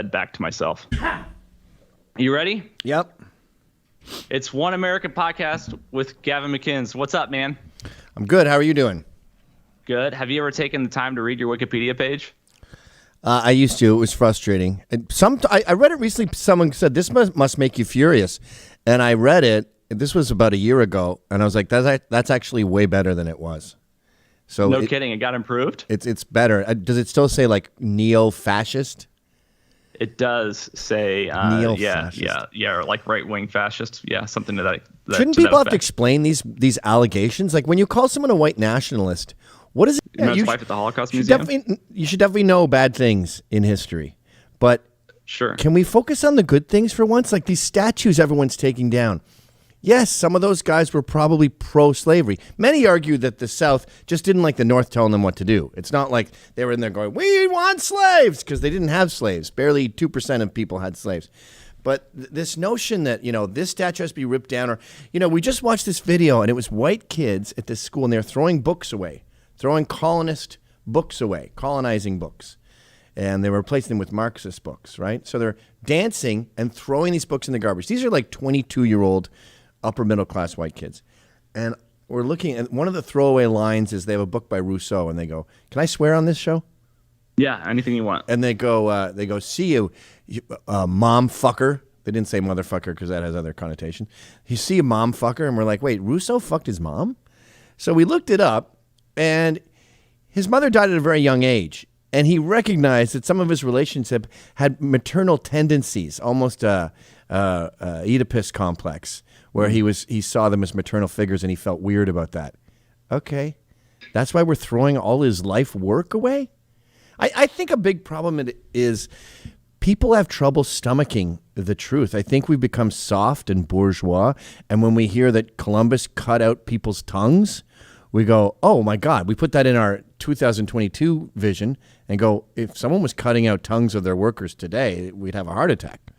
back to myself. You ready? Yep. It's One American Podcast with Gavin McInnes. What's up, man? I'm good. How are you doing? Good. Have you ever taken the time to read your Wikipedia page? I used to. It was frustrating. I read it recently. Someone said, this must make you furious. And I read it. This was about a year ago. And I was like, that's actually way better than it was. So No kidding. It got improved? It's better. Does it still say like neo-fascist? It does say, neo-fascist. or like right-wing fascist. Yeah, something to that. Shouldn't people have to explain these allegations? Like when you call someone a white nationalist, what is it? You know his wife at the Holocaust Museum? You should definitely know bad things in history. But sure. Can we focus on the good things for once? Like these statues everyone's taking down. Yes, some of those guys were probably pro-slavery. Many argue that the South just didn't like the North telling them what to do. It's not like they were in there going, we want slaves, because they didn't have slaves. Barely 2% of people had slaves. But this notion that, this statue has to be ripped down, or, we just watched this video, and it was white kids at this school, and they're throwing books away, throwing colonist books away, colonizing books. And they were replacing them with Marxist books, right? So they're dancing and throwing these books in the garbage. These are like 22-year-old upper middle class white kids. And we're looking at one of the throwaway lines is they have a book by Rousseau, and they go, can I swear on this show? Yeah, anything you want. And they go, see you, mom fucker. They didn't say motherfucker because that has other connotation. You see a mom fucker, and we're like, wait, Rousseau fucked his mom? So we looked it up, and his mother died at a very young age. And he recognized that some of his relationship had maternal tendencies, almost Oedipus complex, where he saw them as maternal figures and he felt weird about that. Okay. That's why we're throwing all his life work away? I think a big problem is people have trouble stomaching the truth. I think we've become soft and bourgeois. And when we hear that Columbus cut out people's tongues, we go, oh my God, we put that in our 2022 vision and go, if someone was cutting out tongues of their workers today, we'd have a heart attack.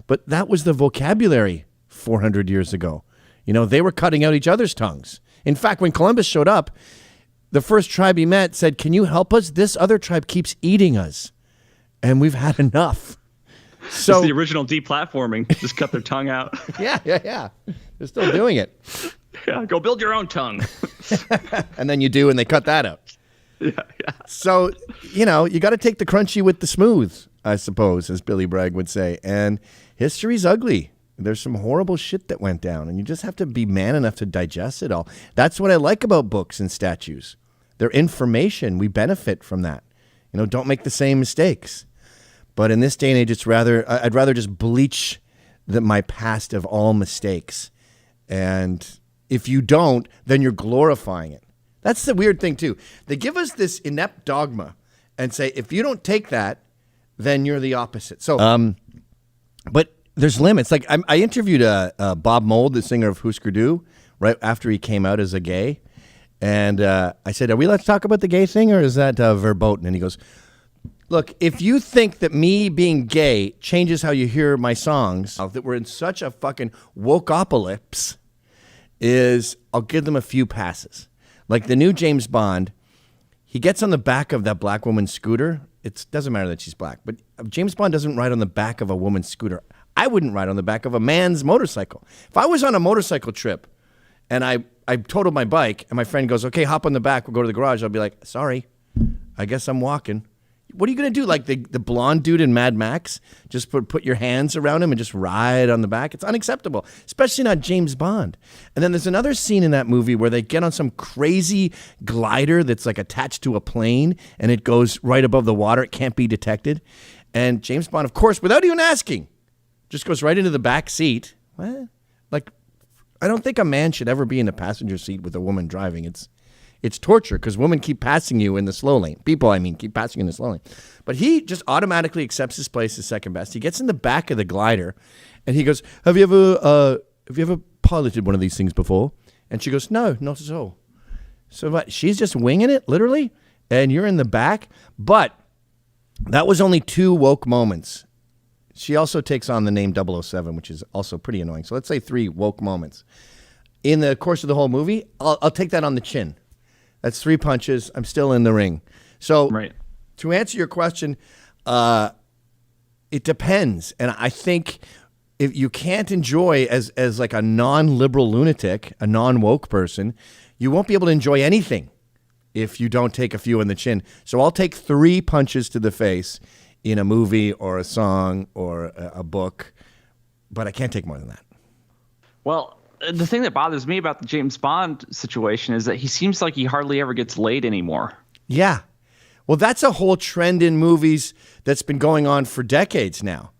But that was the vocabulary 400 years ago. They were cutting out each other's tongues. In fact, when Columbus showed up, the first tribe he met said, can you help us? This other tribe keeps eating us. And we've had enough. So it's the original deplatforming. Just cut their tongue out. Yeah. They're still doing it. Yeah, go build your own tongue. And then you do, and they cut that out. Yeah. So, you got to take the crunchy with the smooth, I suppose, as Billy Bragg would say. And history's ugly. There's some horrible shit that went down, and you just have to be man enough to digest it all. That's what I like about books and statues. They're information. We benefit from that. Don't make the same mistakes. But in this day and age, I'd rather just bleach my past of all mistakes. And if you don't, then you're glorifying it. That's the weird thing, too. They give us this inept dogma and say, if you don't take that, then you're the opposite. So, but there's limits. Like I interviewed Bob Mould, the singer of Husker Du, right after he came out as a gay. And I said, are we allowed to talk about the gay thing, or is that verboten? And he goes, look, if you think that me being gay changes how you hear my songs, that we're in such a fucking wokeopolis, I'll give them a few passes. Like the new James Bond, he gets on the back of that black woman's scooter. It doesn't matter that she's black, but James Bond doesn't ride on the back of a woman's scooter. I wouldn't ride on the back of a man's motorcycle. If I was on a motorcycle trip and I totaled my bike and my friend goes, okay, hop on the back, we'll go to the garage, I'll be like, sorry, I guess I'm walking. What are you going to do? Like the blonde dude in Mad Max? Just put your hands around him and just ride on the back? It's unacceptable, especially not James Bond. And then there's another scene in that movie where they get on some crazy glider that's like attached to a plane and it goes right above the water. It can't be detected. And James Bond, of course, without even asking, just goes right into the back seat. What? Like, I don't think a man should ever be in the passenger seat with a woman driving. It's torture because women keep passing you in the slow lane. People, keep passing you in the slow lane. But he just automatically accepts his place as second best. He gets in the back of the glider, and he goes, "Have you ever piloted one of these things before?" And she goes, "No, not at all." So what? She's just winging it, literally, and you're in the back. But that was only 2 woke moments. She also takes on the name 007, which is also pretty annoying. So let's say 3 woke moments. In the course of the whole movie, I'll take that on the chin. That's 3 punches. I'm still in the ring. So right. To answer your question, It depends. And I think if you can't enjoy as like a non-liberal lunatic, a non-woke person, you won't be able to enjoy anything if you don't take a few in the chin. So I'll take 3 punches to the face in a movie or a song or a book, but I can't take more than that. Well, the thing that bothers me about the James Bond situation is that he seems like he hardly ever gets laid anymore. Yeah. Well, that's a whole trend in movies that's been going on for decades now.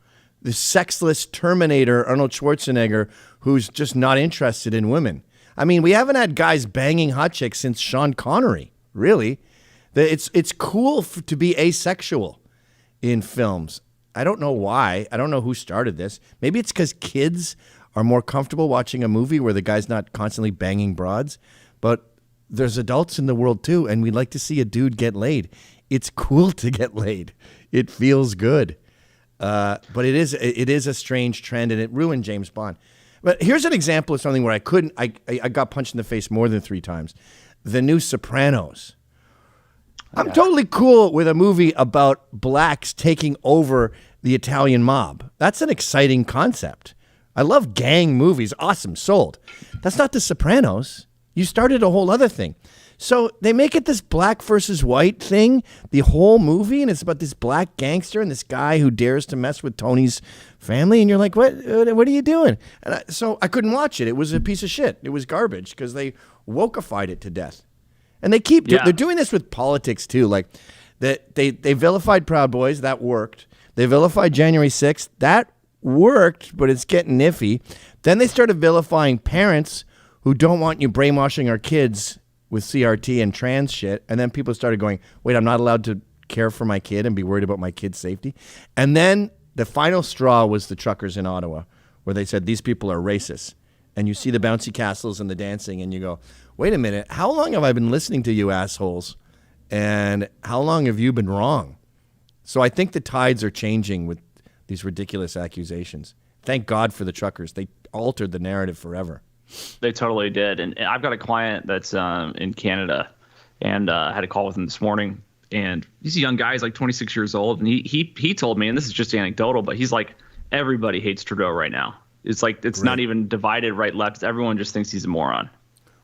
The sexless Terminator, Arnold Schwarzenegger, who's just not interested in women. I mean, we haven't had guys banging hot chicks since Sean Connery, really. It's cool to be asexual in films. I don't know why. I don't know who started this. Maybe it's because kids are more comfortable watching a movie where the guy's not constantly banging broads. But there's adults in the world too, and we'd like to see a dude get laid. It's cool to get laid. It feels good. But it is a strange trend, and it ruined James Bond. But here's an example of something where I got punched in the face more than 3 times. The new Sopranos. I'm totally cool with a movie about blacks taking over the Italian mob. That's an exciting concept. I love gang movies. Awesome. Sold. That's not the Sopranos. You started a whole other thing. So they make it this black versus white thing, the whole movie, and it's about this black gangster and this guy who dares to mess with Tony's family, and you're like, what are you doing? And so I couldn't watch it. It was a piece of shit. It was garbage because they wokeified it to death. And they keep they're doing this with politics too. Like they vilified Proud Boys, that worked. They vilified January 6th, that worked, but it's getting iffy. Then they started vilifying parents who don't want you brainwashing our kids with CRT and trans shit. And then people started going, wait, I'm not allowed to care for my kid and be worried about my kid's safety. And then the final straw was the truckers in Ottawa, where they said these people are racist. And you see the bouncy castles and the dancing, and you go, wait a minute, how long have I been listening to you assholes? And how long have you been wrong? So I think the tides are changing with these ridiculous accusations. Thank God for the truckers. They altered the narrative forever. They totally did. And I've got a client that's in Canada, and I had a call with him this morning. And he's a young guy. He's like 26 years old. And he told me, and this is just anecdotal, but he's like, everybody hates Trudeau right now. It's like it's not even divided right, left. Everyone just thinks he's a moron.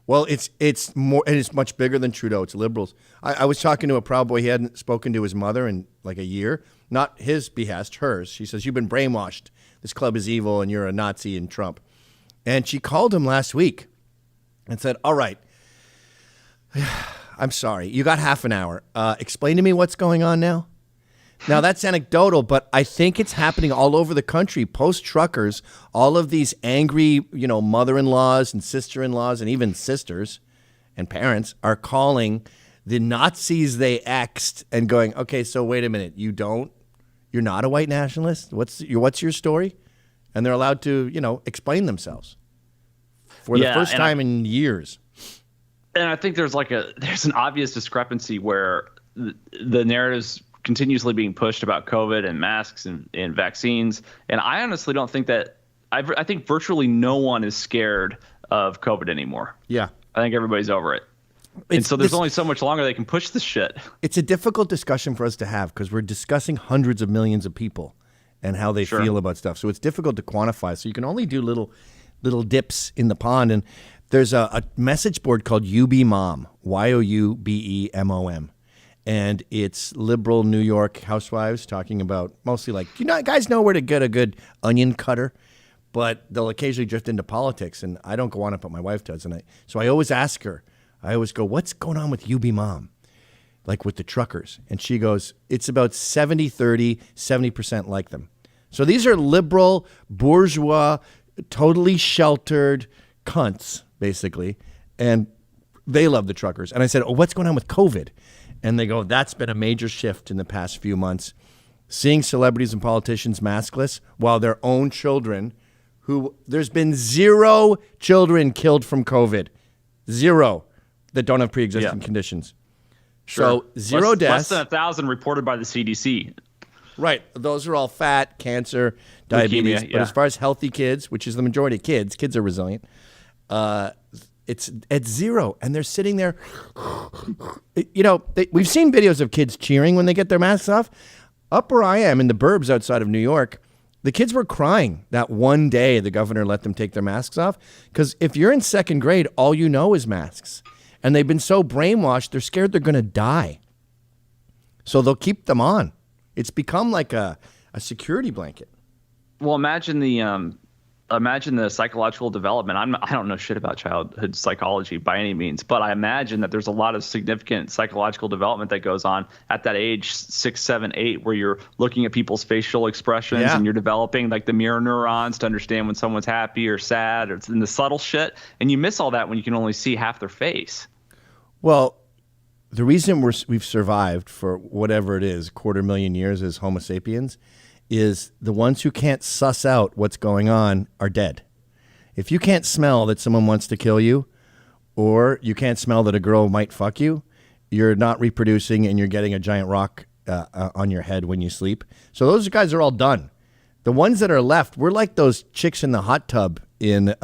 Well, it's more, and it's much bigger than Trudeau. It's liberals. I was talking to a Proud Boy. He hadn't spoken to his mother in like a year. Not his behest, hers. She says, you've been brainwashed. This club is evil, and you're a Nazi and Trump. And she called him last week and said, all right, I'm sorry. You got half an hour. Explain to me what's going on now. Now, that's anecdotal, but I think it's happening all over the country. Post-truckers, all of these angry, mother-in-laws and sister-in-laws and even sisters and parents are calling the Nazis they exed and going, okay, so wait a minute. You're not a white nationalist? What's your story? And they're allowed to, explain themselves for the first time in years. And I think there's an obvious discrepancy where the narrative's continuously being pushed about COVID and masks and vaccines. And I honestly don't think that I think virtually no one is scared of COVID anymore. Yeah. I think everybody's over it. And so there's only so much longer they can push this shit. It's a difficult discussion for us to have because we're discussing hundreds of millions of people and how they feel about stuff. So it's difficult to quantify. So you can only do little dips in the pond. And there's a message board called UBMOM, YOUBEMOM. And it's liberal New York housewives talking about mostly like, do you guys know where to get a good onion cutter? But they'll occasionally drift into politics. And I don't go on it, but my wife does. So I always ask her, I always go, what's going on with UBMOM? Like with the truckers. And she goes, it's about 70-30, 70% like them. So these are liberal, bourgeois, totally sheltered cunts, basically. And they love the truckers. And I said, oh, what's going on with COVID? And they go, that's been a major shift in the past few months. Seeing celebrities and politicians maskless while their own children, there's been 0 children killed from COVID. 0 that don't have pre-existing conditions. Sure. So 0 deaths. Less than 1,000 reported by the CDC. Right. Those are all fat, cancer, diabetes. Leukemia, But as far as healthy kids, which is the majority of kids are resilient, it's at 0. And they're sitting there. We've seen videos of kids cheering when they get their masks off. Up where I am in the burbs outside of New York, the kids were crying that one day the governor let them take their masks off. Because if you're in second grade, all you know is masks. And they've been so brainwashed, they're scared they're going to die. So they'll keep them on. It's become like a security blanket. Well, imagine the psychological development. I don't know shit about childhood psychology by any means, but I imagine that there's a lot of significant psychological development that goes on at that age 6, 7, 8, where you're looking at people's facial expressions and you're developing like the mirror neurons to understand when someone's happy or sad, or it's in the subtle shit. And you miss all that when you can only see half their face. Well, the reason we've survived for whatever it is, 250,000 years as Homo sapiens, is the ones who can't suss out what's going on are dead. If you can't smell that someone wants to kill you, or you can't smell that a girl might fuck you, you're not reproducing and you're getting a giant rock on your head when you sleep. So those guys are all done. The ones that are left, we're like those chicks in the hot tub in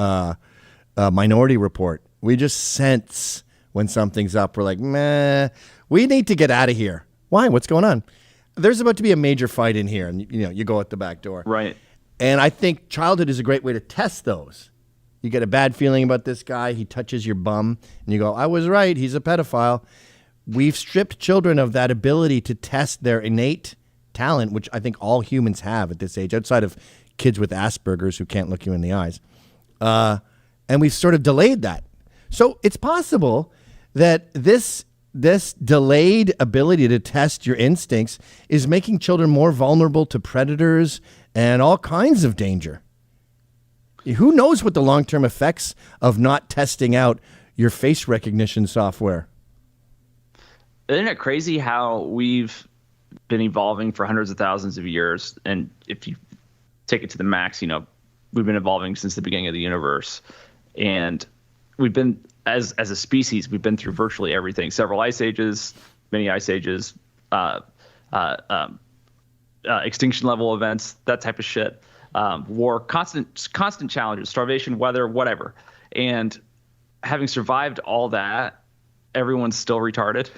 Minority Report. We just sense when something's up. We're like, meh, we need to get out of here. Why? What's going on? There's about to be a major fight in here, and you go out the back door. Right. And I think childhood is a great way to test those. You get a bad feeling about this guy, he touches your bum, and you go, I was right, he's a pedophile. We've stripped children of that ability to test their innate talent, which I think all humans have at this age, outside of kids with Asperger's who can't look you in the eyes. And we've sort of delayed that. So it's possible that this delayed ability to test your instincts is making children more vulnerable to predators and all kinds of danger. Who knows what the long-term effects of not testing out your face recognition software? Isn't it crazy how we've been evolving for hundreds of thousands of years? And if you take it to the max, we've been evolving since the beginning of the universe. And we've been, as a species, we've been through virtually everything. Several ice ages, many ice ages, extinction level events, that type of shit. War, constant challenges, starvation, weather, whatever. And having survived all that, everyone's still retarded.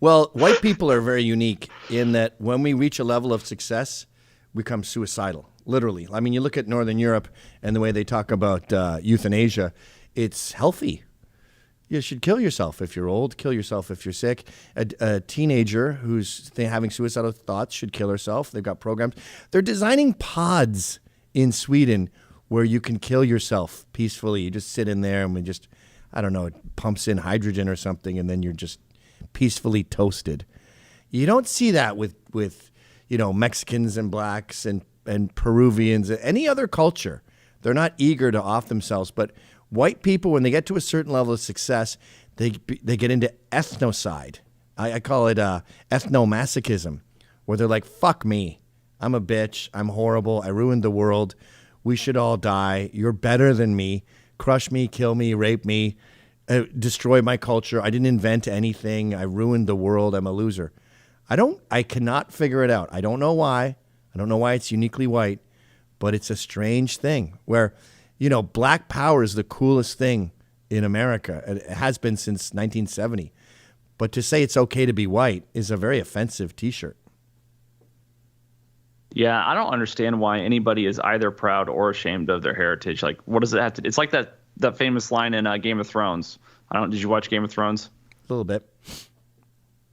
Well, white people are very unique in that when we reach a level of success, we become suicidal, literally. I mean, you look at Northern Europe and the way they talk about euthanasia, it's healthy. You should kill yourself if you're old, kill yourself if you're sick. A teenager who's having suicidal thoughts should kill herself. They've got programs. They're designing pods in Sweden where you can kill yourself peacefully. You just sit in there and it pumps in hydrogen or something, and then you're just peacefully toasted. You don't see that with Mexicans and blacks and Peruvians, any other culture. They're not eager to off themselves, but white people, when they get to a certain level of success, they get into ethnocide. I call it ethnomasochism, where they're like, fuck me. I'm a bitch. I'm horrible. I ruined the world. We should all die. You're better than me. Crush me, kill me, rape me, destroy my culture. I didn't invent anything. I ruined the world. I'm a loser. I cannot figure it out. I don't know why. I don't know why it's uniquely white, but it's a strange thing where, black power is the coolest thing in America. It has been since 1970. But to say it's okay to be white is a very offensive T-shirt. Yeah, I don't understand why anybody is either proud or ashamed of their heritage. Like, what does it have to do? It's like that famous line in Game of Thrones. Did you watch Game of Thrones? A little bit.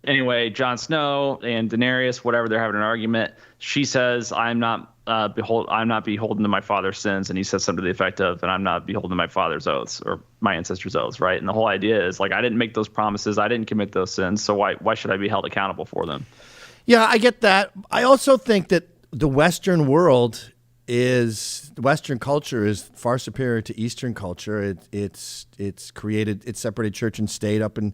Anyway, Jon Snow and Daenerys, whatever, they're having an argument. She says, I'm not beholden to my father's sins. And he says something to the effect of, and I'm not beholden to my father's oaths or my ancestors' oaths, right? And the whole idea is, like, I didn't make those promises. I didn't commit those sins. So why should I be held accountable for them? Yeah, I get that. I also think that the Western culture is far superior to Eastern culture. It's separated church and state up in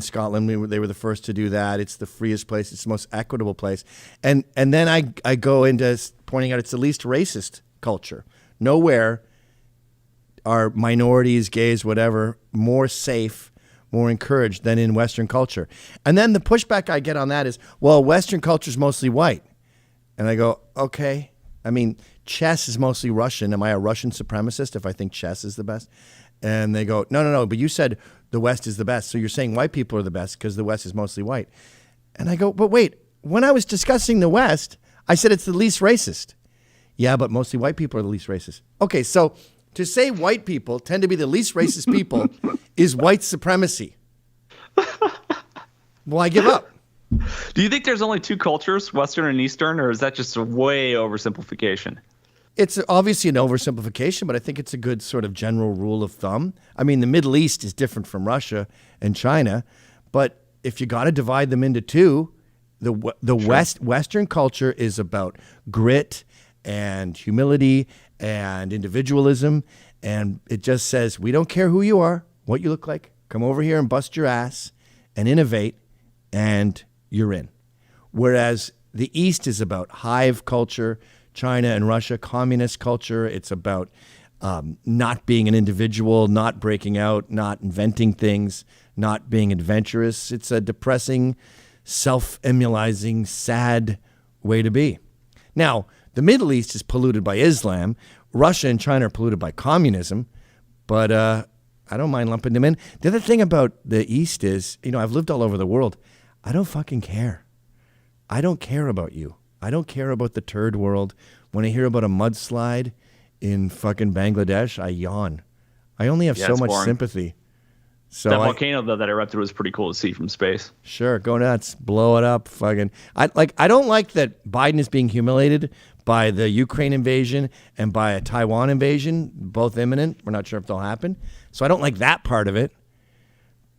Scotland. They were the first to do that. It's the freest place. It's the most equitable place. And then I go into pointing out it's the least racist culture. Nowhere are minorities, gays, whatever, more safe, more encouraged than in Western culture. And then the pushback I get on that is, well, Western culture is mostly white. And I go, okay. I mean, chess is mostly Russian. Am I a Russian supremacist if I think chess is the best? And they go, no, but you said the West is the best. So you're saying white people are the best because the West is mostly white. And I go, but wait, when I was discussing the West, I said it's the least racist. Yeah, but mostly white people are the least racist. Okay, so to say white people tend to be the least racist people is white supremacy. Well, I give up. Do you think there's only two cultures, Western and Eastern, or is that just a way oversimplification? It's obviously an oversimplification, but I think it's a good sort of general rule of thumb. I mean, the Middle East is different from Russia and China, but if you got to divide them into two, Western culture is about grit and humility and individualism, and it just says, we don't care who you are, what you look like, come over here and bust your ass and innovate, and you're in. Whereas the East is about hive culture, China and Russia, communist culture. It's about not being an individual, not breaking out, not inventing things, not being adventurous. It's a depressing, self-emulizing, sad way to be. Now, the Middle East is polluted by Islam. Russia and China are polluted by communism. But I don't mind lumping them in. The other thing about the East is, I've lived all over the world. I don't fucking care. I don't care about you. I don't care about the third world. When I hear about a mudslide in fucking Bangladesh, I yawn. I only have so much sympathy. So that volcano though that erupted was pretty cool to see from space. Sure, go nuts, blow it up, fucking. I don't like that Biden is being humiliated by the Ukraine invasion and by a Taiwan invasion, both imminent. We're not sure if they'll happen. So I don't like that part of it.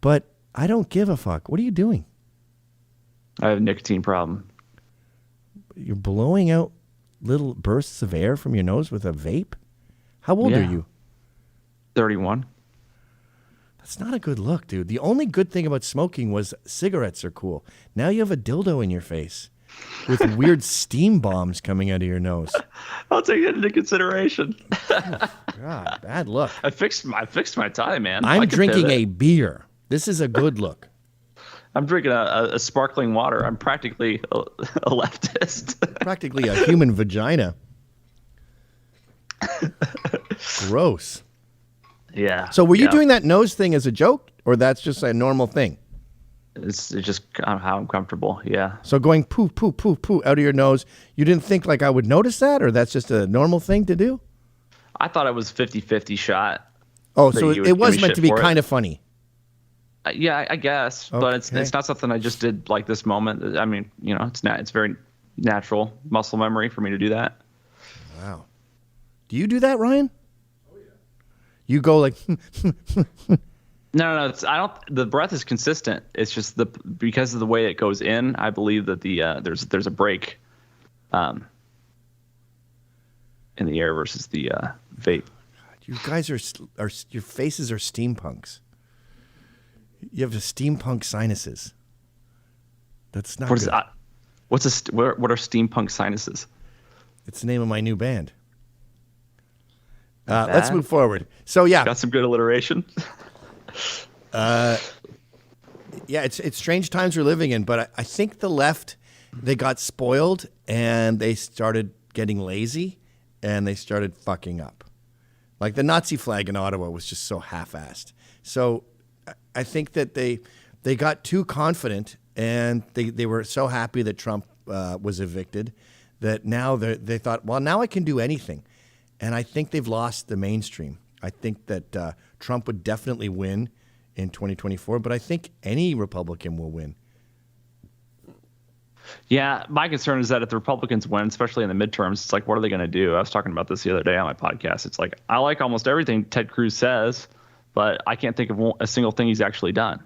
But I don't give a fuck. What are you doing? I have a nicotine problem. You're blowing out little bursts of air from your nose with a vape? How old are you? 31. That's not a good look, dude. The only good thing about smoking was cigarettes are cool. Now you have a dildo in your face with weird steam bombs coming out of your nose. I'll take it into consideration. Oh, God, bad look. I fixed my tie, man. I'm drinking a beer. This is a good look. I'm drinking a sparkling water. I'm practically a leftist. Practically a human vagina. Gross. Yeah. So were you doing that nose thing as a joke, or that's just a normal thing? It's just how I'm comfortable, yeah. So going poo, poo, poo, poo out of your nose, you didn't think like I would notice that, or that's just a normal thing to do? I thought it was 50-50 shot. Oh, so it was meant to be kind of funny. Yeah, I guess, but it's not something I just did like this moment. I mean, it's very natural muscle memory for me to do that. Wow. Do you do that, Ryan? Oh yeah. You go like No, the breath is consistent. It's just because of the way it goes in, I believe that there's a break in the air versus the vape. God, you guys are your faces are steampunks. You have steampunk sinuses. That's not good. What are steampunk sinuses? It's the name of my new band. Let's move forward. So yeah, got some good alliteration. Yeah, it's strange times we're living in, but I think the left, they got spoiled and they started getting lazy and they started fucking up. Like the Nazi flag in Ottawa was just so half-assed. So I think that they got too confident and they were so happy that Trump was evicted that now they thought, well, now I can do anything. And I think they've lost the mainstream. I think that Trump would definitely win in 2024, but I think any Republican will win. Yeah, my concern is that if the Republicans win, especially in the midterms, it's like, what are they going to do? I was talking about this the other day on my podcast. It's like, I like almost everything Ted Cruz says, but I can't think of a single thing he's actually done.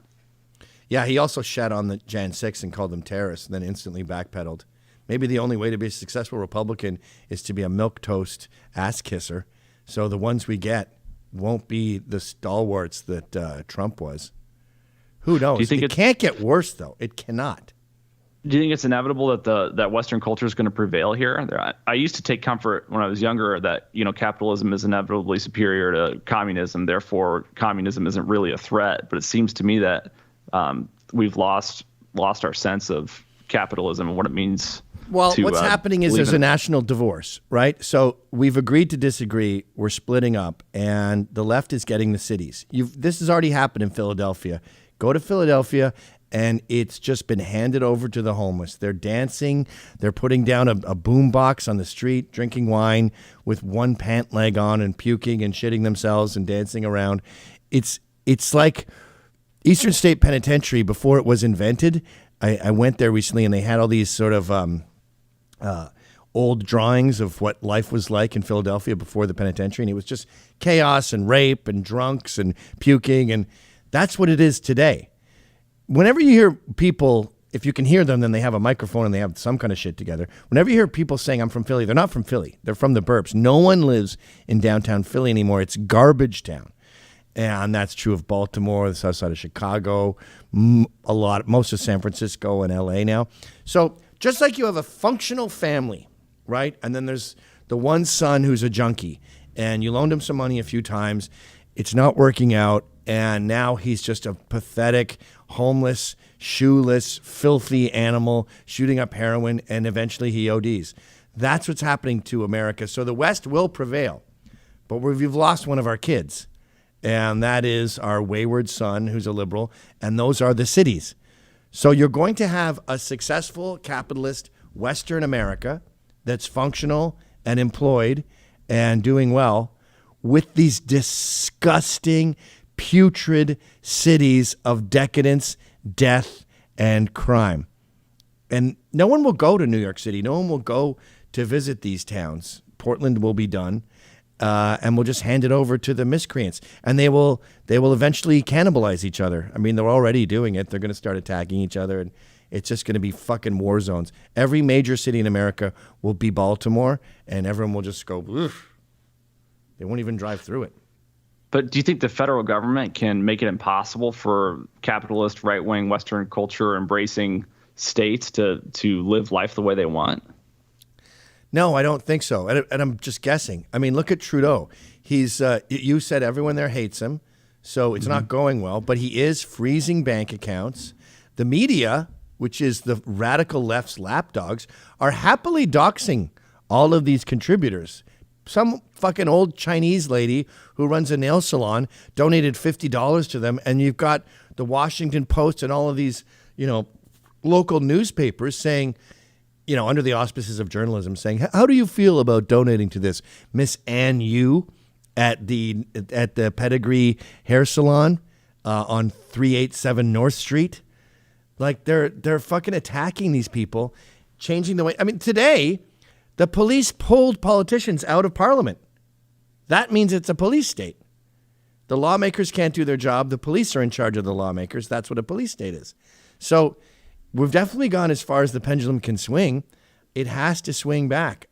Yeah, he also shat on the Jan 6 and called them terrorists and then instantly backpedaled. Maybe the only way to be a successful Republican is to be a milquetoast ass kisser. So the ones we get won't be the stalwarts that Trump was. Who knows? Do you think it can't get worse, though. It cannot. Do you think it's inevitable that Western culture is going to prevail here? I used to take comfort when I was younger that capitalism is inevitably superior to communism. Therefore, communism isn't really a threat. But it seems to me that we've lost our sense of capitalism and what it means. Well, what's happening is there's a national divorce, right? So we've agreed to disagree. We're splitting up, and the left is getting the cities. This has already happened in Philadelphia. Go to Philadelphia and it's just been handed over to the homeless. They're dancing. They're putting down a boom box on the street, drinking wine with one pant leg on and puking and shitting themselves and dancing around. It's like Eastern State Penitentiary before it was invented. I went there recently, and they had all these sort of old drawings of what life was like in Philadelphia before the penitentiary, and it was just chaos and rape and drunks and puking, and that's what it is today. Whenever you hear people, if you can hear them, then they have a microphone and they have some kind of shit together. Whenever you hear people saying, I'm from Philly, they're not from Philly. They're from the burbs. No one lives in downtown Philly anymore. It's garbage town. And that's true of Baltimore, the south side of Chicago, most of San Francisco and LA now. So just like you have a functional family, right? And then there's the one son who's a junkie, and you loaned him some money a few times. It's not working out, and now he's just a pathetic, homeless, shoeless, filthy animal shooting up heroin, and eventually he ODs. That's what's happening to America. So the West will prevail, but we've lost one of our kids. And that is our wayward son who's a liberal, and those are the cities. So you're going to have a successful capitalist Western America that's functional and employed and doing well with these disgusting, putrid cities of decadence, death, and crime. And no one will go to New York City. No one will go to visit these towns. Portland will be done. And we'll just hand it over to the miscreants, and they will eventually cannibalize each other. I mean, they're already doing it. They're going to start attacking each other, and it's just going to be fucking war zones. Every major city in America will be Baltimore, and everyone will just go, oof. They won't even drive through it. But do you think the federal government can make it impossible for capitalist, right-wing, Western culture embracing states to live life the way they want? No, I don't think so. And I'm just guessing. I mean, look at Trudeau. He's you said everyone there hates him, so it's not going well. But he is freezing bank accounts. The media, which is the radical left's lapdogs, are happily doxing all of these contributors. Some fucking old Chinese lady who runs a nail salon donated $50 to them, and you've got the Washington Post and all of these, local newspapers saying, under the auspices of journalism, saying, how do you feel about donating to this? Miss Ann Yu at the Pedigree Hair Salon on 387 North Street. Like, they're fucking attacking these people, changing the way. I mean, today, the police pulled politicians out of Parliament. That means it's a police state. The lawmakers can't do their job. The police are in charge of the lawmakers. That's what a police state is. So we've definitely gone as far as the pendulum can swing. It has to swing back.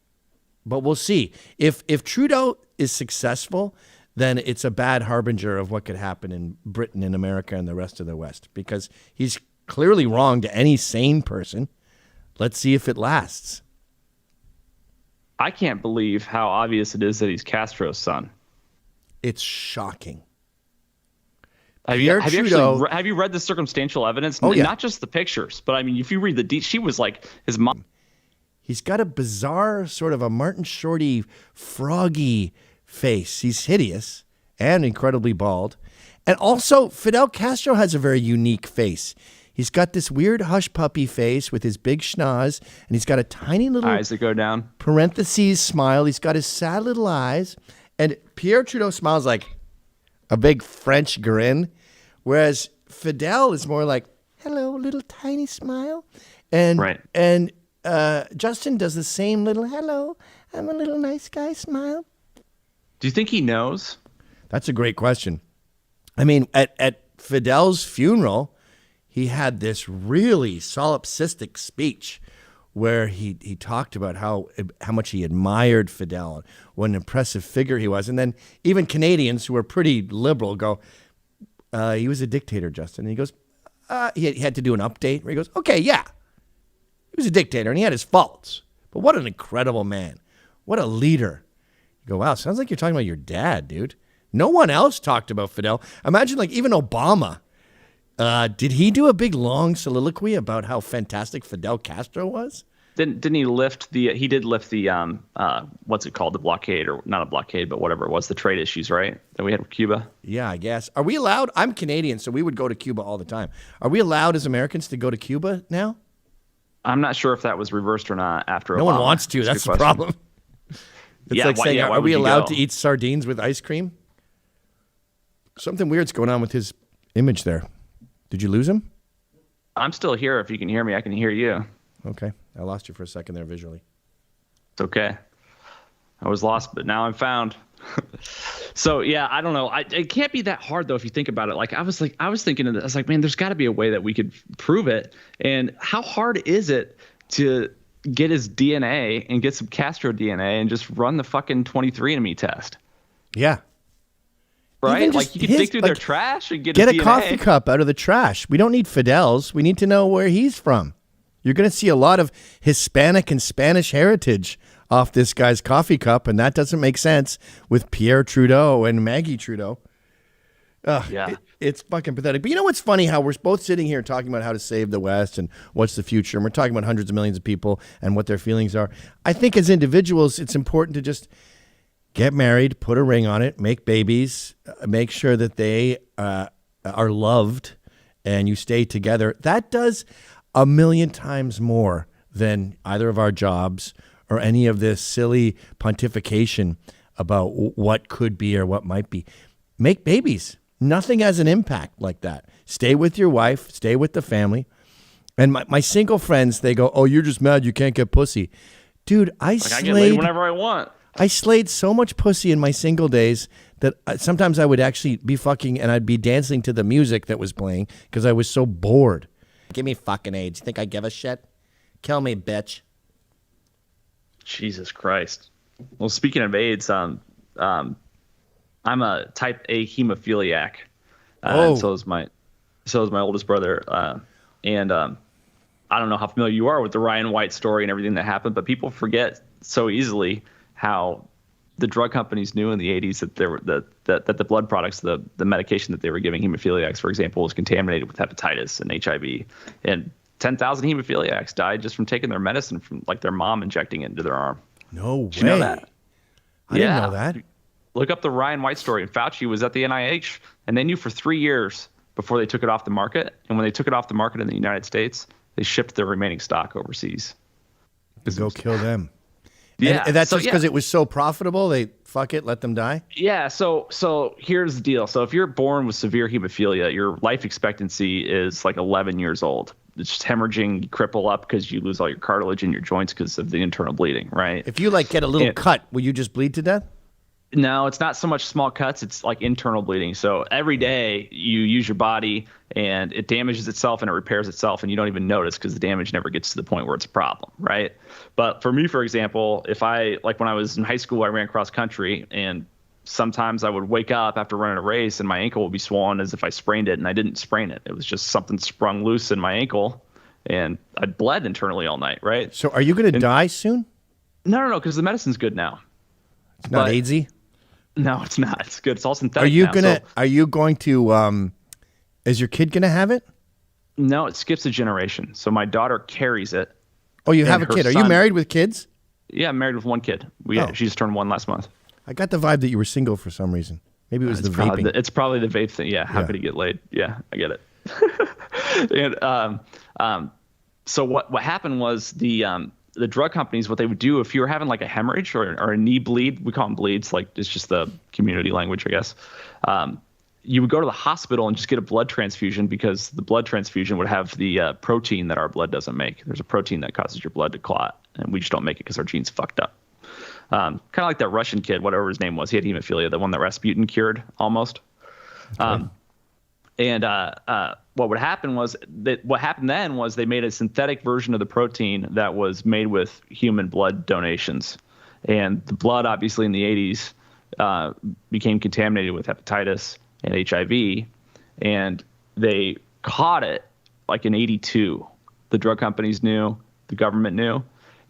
But we'll see. If Trudeau is successful, then it's a bad harbinger of what could happen in Britain and America and the rest of the West, because he's clearly wrong to any sane person. Let's see if it lasts. I can't believe how obvious it is that he's Castro's son. It's shocking. Have you read the circumstantial evidence? Oh, yeah. Not just the pictures, but I mean, if you read she was like his mom. He's got a bizarre sort of a Martin Shorty froggy face. He's hideous and incredibly bald. And also, Fidel Castro has a very unique face. He's got this weird hush puppy face with his big schnoz, and he's got a tiny little eyes that go down, parentheses smile. He's got his sad little eyes, and Pierre Trudeau smiles like a big French grin, whereas Fidel is more like, hello, little tiny smile. And right. And Justin does the same little, hello, I'm a little nice guy smile. Do you think he knows? That's a great question. I mean, at Fidel's funeral, he had this really solipsistic speech where he talked about how much he admired Fidel, what an impressive figure he was. And then even Canadians who are pretty liberal go, he was a dictator, Justin. And he goes, he had to do an update where he goes, okay, yeah, he was a dictator and he had his faults. But what an incredible man. What a leader. You go, wow, sounds like you're talking about your dad, dude. No one else talked about Fidel. Imagine like even Obama. Did he do a big long soliloquy about how fantastic Fidel Castro was? Didn't he lift the? He did lift the what's it called? The blockade, or not a blockade, but whatever it was, the trade issues, right? That we had with Cuba. Yeah, I guess. Are we allowed? I'm Canadian, so we would go to Cuba all the time. Are we allowed as Americans to go to Cuba now? I'm not sure if that was reversed or not after. No Obama. one wants to. That's the problem. It's like saying, are we allowed to eat sardines with ice cream? Something weird's going on with his image there. Did you lose him? I'm still here. If you can hear me, I can hear you. Okay. I lost you for a second there visually. It's okay. I was lost, but now I'm found. So yeah, I don't know. It can't be that hard though if you think about it. Like I was thinking of this. I was like, man, there's got to be a way that we could prove it. And how hard is it to get his DNA and get some Castro DNA and just run the fucking 23andMe test? Yeah. Right? Like you can dig through their trash and get a DNA. Coffee cup out of the trash. We don't need Fidel's. We need to know where he's from. You're going to see a lot of Hispanic and Spanish heritage off this guy's coffee cup, and that doesn't make sense with Pierre Trudeau and Maggie Trudeau. Yeah. It's fucking pathetic. But you know what's funny? How we're both sitting here talking about how to save the West and what's the future, and we're talking about hundreds of millions of people and what their feelings are. I think as individuals, it's important to just get married, put a ring on it, make babies, make sure that they are loved, and you stay together. That does a million times more than either of our jobs or any of this silly pontification about what could be or what might be. Make babies. Nothing has an impact like that. Stay with your wife. Stay with the family. And my single friends, they go, oh, you're just mad you can't get pussy. Dude, I get laid whenever I want. I slayed so much pussy in my single days that sometimes I would actually be fucking and I'd be dancing to the music that was playing because I was so bored. Give me fucking AIDS. You think I give a shit? Kill me, bitch. Jesus Christ. Well, speaking of AIDS, I'm a type A hemophiliac. And so is my oldest brother. And I don't know how familiar you are with the Ryan White story and everything that happened, but people forget so easily how the drug companies knew in the 80s that that the blood products, the medication that they were giving hemophiliacs, for example, was contaminated with hepatitis and HIV. And 10,000 hemophiliacs died just from taking their medicine from like their mom injecting it into their arm. No way. Did you know that? I didn't know that. Look up the Ryan White story. And Fauci was at the NIH, and they knew for 3 years before they took it off the market. And when they took it off the market in the United States, they shipped their remaining stock overseas. To go kill them. Yeah. And that's just because it was so profitable, they fuck it, let them die? Yeah, so here's the deal. So if you're born with severe hemophilia, your life expectancy is like 11 years old. It's just hemorrhaging, you cripple up because you lose all your cartilage in your joints because of the internal bleeding, right? If you like get a little cut, will you just bleed to death? No, it's not so much small cuts. It's like internal bleeding. So every day you use your body and it damages itself and it repairs itself and you don't even notice because the damage never gets to the point where it's a problem, right? But for me, for example, if when I was in high school, I ran cross country and sometimes I would wake up after running a race and my ankle would be swollen as if I sprained it, and I didn't sprain it. It was just something sprung loose in my ankle and I bled internally all night, right? So are you going to die soon? No, because the medicine's good now. It's not AIDSy? No, it's not. It's good. It's all synthetic. Are you going to is your kid going to have it? No, it skips a generation. So my daughter carries it. Oh, you have a kid. Are you married with kids? Yeah, I'm married with one kid. She just turned 1 last month. I got the vibe that you were single for some reason. Maybe it was the vaping. It's probably the vape thing. Yeah, happy to get laid. Yeah, I get it. And so what happened was the drug companies, what they would do if you were having like a hemorrhage or a knee bleed, we call them bleeds, like it's just the community language, I guess. You would go to the hospital and just get a blood transfusion because the blood transfusion would have the protein that our blood doesn't make. There's a protein that causes your blood to clot, and we just don't make it because our genes fucked up. Kind of like that Russian kid, whatever his name was. He had hemophilia, the one that Rasputin cured almost. Okay. What would happen was what happened then was they made a synthetic version of the protein that was made with human blood donations. And the blood, obviously, in the 80s became contaminated with hepatitis and HIV. And they caught it like in 82. The drug companies knew, the government knew,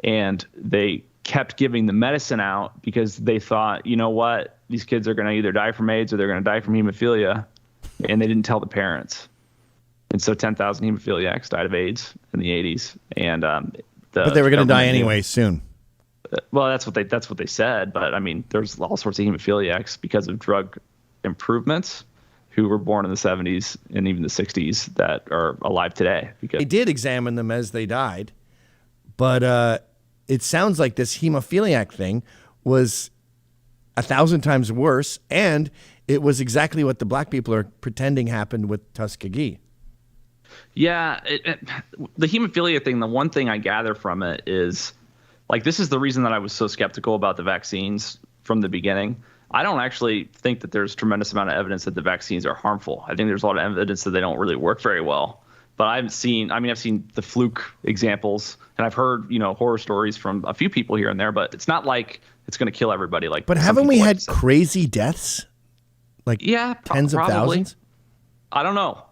and they kept giving the medicine out because they thought, you know what, these kids are going to either die from AIDS or they're going to die from hemophilia. And they didn't tell the parents. And so 10,000 hemophiliacs died of AIDS in the 80s. And But they were going to die anyway soon. Well, that's what they said. But I mean, there's all sorts of hemophiliacs because of drug improvements who were born in the 70s and even the 60s that are alive today. Because they did examine them as they died, but it sounds like this hemophiliac thing was 1,000 times worse, and it was exactly what the black people are pretending happened with Tuskegee. Yeah, the hemophilia thing, the one thing I gather from it is, like, this is the reason that I was so skeptical about the vaccines from the beginning. I don't actually think that there's a tremendous amount of evidence that the vaccines are harmful. I think there's a lot of evidence that they don't really work very well. But I've seen the fluke examples, and I've heard, horror stories from a few people here and there, but it's not like it's going to kill everybody. Like, but haven't we had crazy deaths? Like, yeah, tens of thousands? I don't know.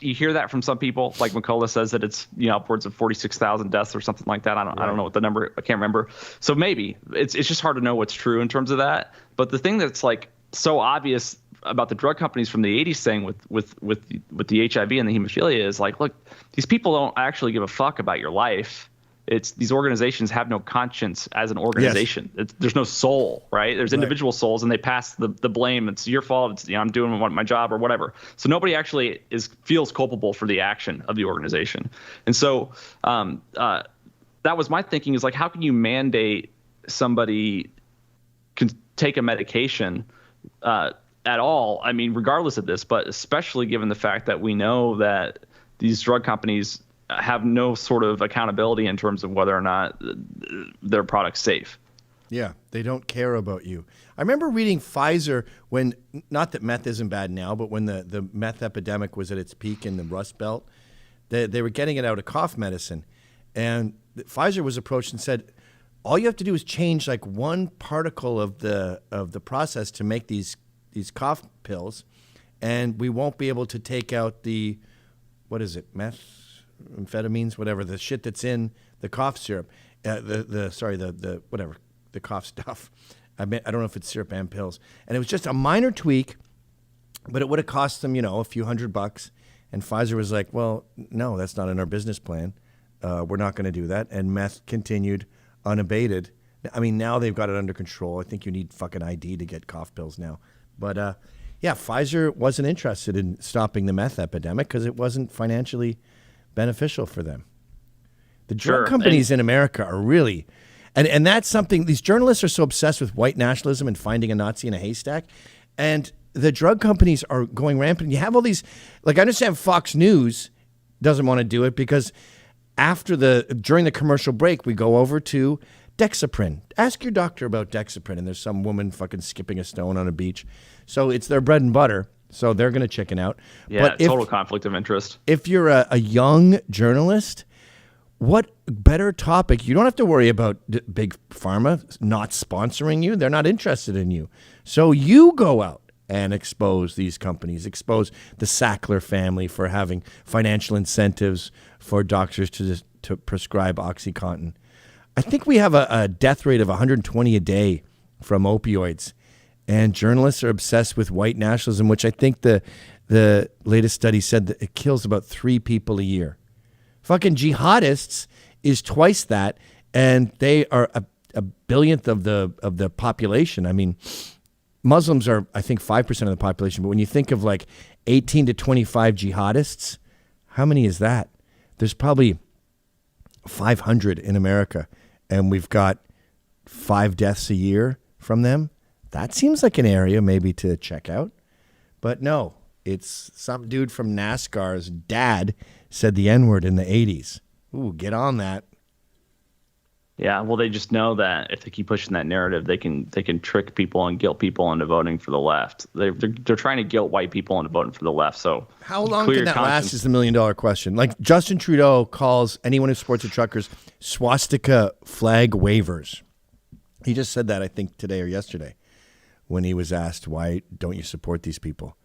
You hear that from some people. Like McCullough says that it's upwards of 46,000 deaths or something like that. I don't know what the number. I can't remember. So maybe it's just hard to know what's true in terms of that. But the thing that's like so obvious about the drug companies from the 80s saying with the HIV and the hemophilia is like, look, these people don't actually give a fuck about your life. It's these organizations have no conscience as an organization. Yes. There's no soul, right? There's individual souls, and they pass the blame. It's your fault. It's I'm doing my job or whatever. So nobody actually feels culpable for the action of the organization. And so that was my thinking, is like, how can you mandate somebody can take a medication at all? I mean, regardless of this, but especially given the fact that we know that these drug companies have no sort of accountability in terms of whether or not their product's safe. Yeah, they don't care about you. I remember reading Pfizer when, not that meth isn't bad now, but when the meth epidemic was at its peak in the Rust Belt, they were getting it out of cough medicine. And Pfizer was approached and said, all you have to do is change like one particle of the process to make these cough pills, and we won't be able to take out the, what is it, methamphetamines, whatever, the shit that's in the cough syrup, the cough stuff. I don't know if it's syrup and pills. And it was just a minor tweak, but it would have cost them, a few $100. And Pfizer was like, well, no, that's not in our business plan. We're not going to do that. And meth continued unabated. I mean, now they've got it under control. I think you need fucking ID to get cough pills now. But yeah, Pfizer wasn't interested in stopping the meth epidemic because it wasn't financially beneficial for them. The drug companies in America are really, and that's something, these journalists are so obsessed with white nationalism and finding a Nazi in a haystack, and the drug companies are going rampant. You have all these, like, I understand Fox News doesn't want to do it because during the commercial break, we go over to Dexaprin. Ask your doctor about Dexaprin, and there's some woman fucking skipping a stone on a beach. So it's their bread and butter. So they're going to chicken out. Yeah, but total conflict of interest. If you're a young journalist, what better topic? You don't have to worry about Big Pharma not sponsoring you. They're not interested in you. So you go out and expose these companies, expose the Sackler family for having financial incentives for doctors to prescribe OxyContin. I think we have a death rate of 120 a day from opioids. And journalists are obsessed with white nationalism, which I think the latest study said that it kills about 3 people a year. Fucking jihadists is twice that, and they are a billionth of the population. I mean, Muslims are, I think, 5% of the population, but when you think of like 18 to 25 jihadists, how many is that? There's probably 500 in America, and we've got 5 deaths a year from them. That seems like an area maybe to check out. But no, it's some dude from NASCAR's dad said the N-word in the 80s. Ooh, get on that. Yeah, well, they just know that if they keep pushing that narrative, they can trick people and guilt people into voting for the left. They're trying to guilt white people into voting for the left. So how long can that last is the $1 million question. Like Justin Trudeau calls anyone who supports the truckers swastika flag wavers. He just said that, I think, today or yesterday, when he was asked, why don't you support these people?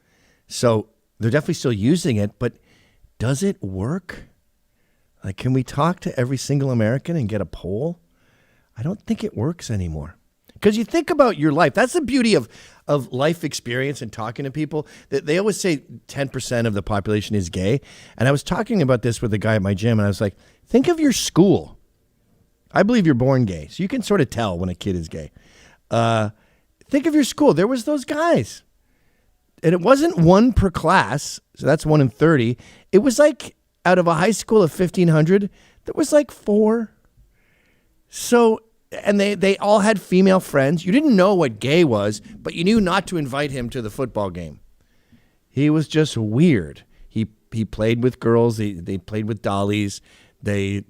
So they're definitely still using it, but does it work? Like, can we talk to every single American and get a poll? I don't think it works anymore. Because you think about your life. That's the beauty of life experience and talking to people. They always say 10% of the population is gay. And I was talking about this with a guy at my gym, and I was like, think of your school. I believe you're born gay, so you can sort of tell when a kid is gay. Think of your school. There was those guys. And it wasn't one per class, so that's 1 in 30. It was like out of a high school of 1,500, there was like 4. So, and they all had female friends. You didn't know what gay was, but you knew not to invite him to the football game. He was just weird. He played with girls. They played with dollies. They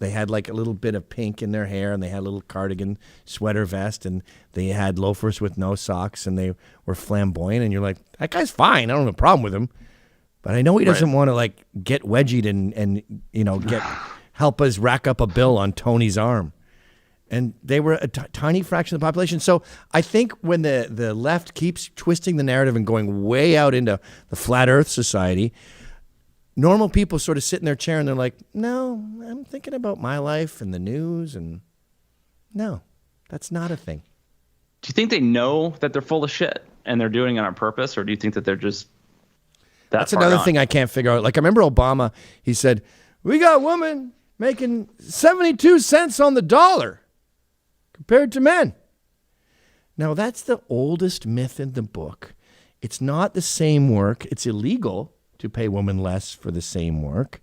had like a little bit of pink in their hair, and they had a little cardigan sweater vest, and they had loafers with no socks, and they were flamboyant. And you're like, that guy's fine. I don't have a problem with him, but I know he doesn't want to like get wedgied and help us rack up a bill on Tony's arm. And they were a tiny fraction of the population. So I think when the left keeps twisting the narrative and going way out into the flat Earth society, normal people sort of sit in their chair and they're like, no, I'm thinking about my life and the news. And no, that's not a thing. Do you think they know that they're full of shit and they're doing it on purpose? Or do you think that they're just That's another thing I can't figure out. Like I remember Obama, he said, we got women making 72 cents on the dollar compared to men. Now, that's the oldest myth in the book. It's not the same work. It's illegal to pay women less for the same work.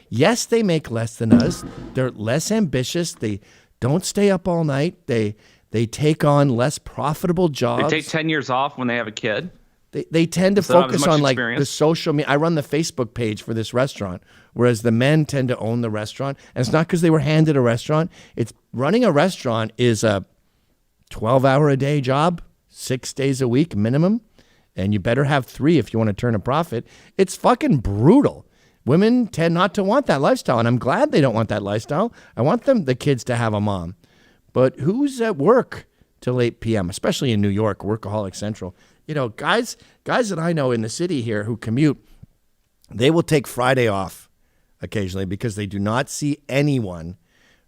Yes, they make less than us. They're less ambitious. They don't stay up all night. They take on less profitable jobs. They take 10 years off when they have a kid. They tend to focus on like the social media. I run the Facebook page for this restaurant, whereas the men tend to own the restaurant. And it's not because they were handed a restaurant. It's running a restaurant is a 12-hour-a-day job, 6 days a week minimum. And you better have 3 if you want to turn a profit. It's fucking brutal. Women tend not to want that lifestyle. And I'm glad they don't want that lifestyle. I want the kids to have a mom. But who's at work till 8 p.m., especially in New York, Workaholic Central? You know, guys that I know in the city here who commute, they will take Friday off occasionally because they do not see anyone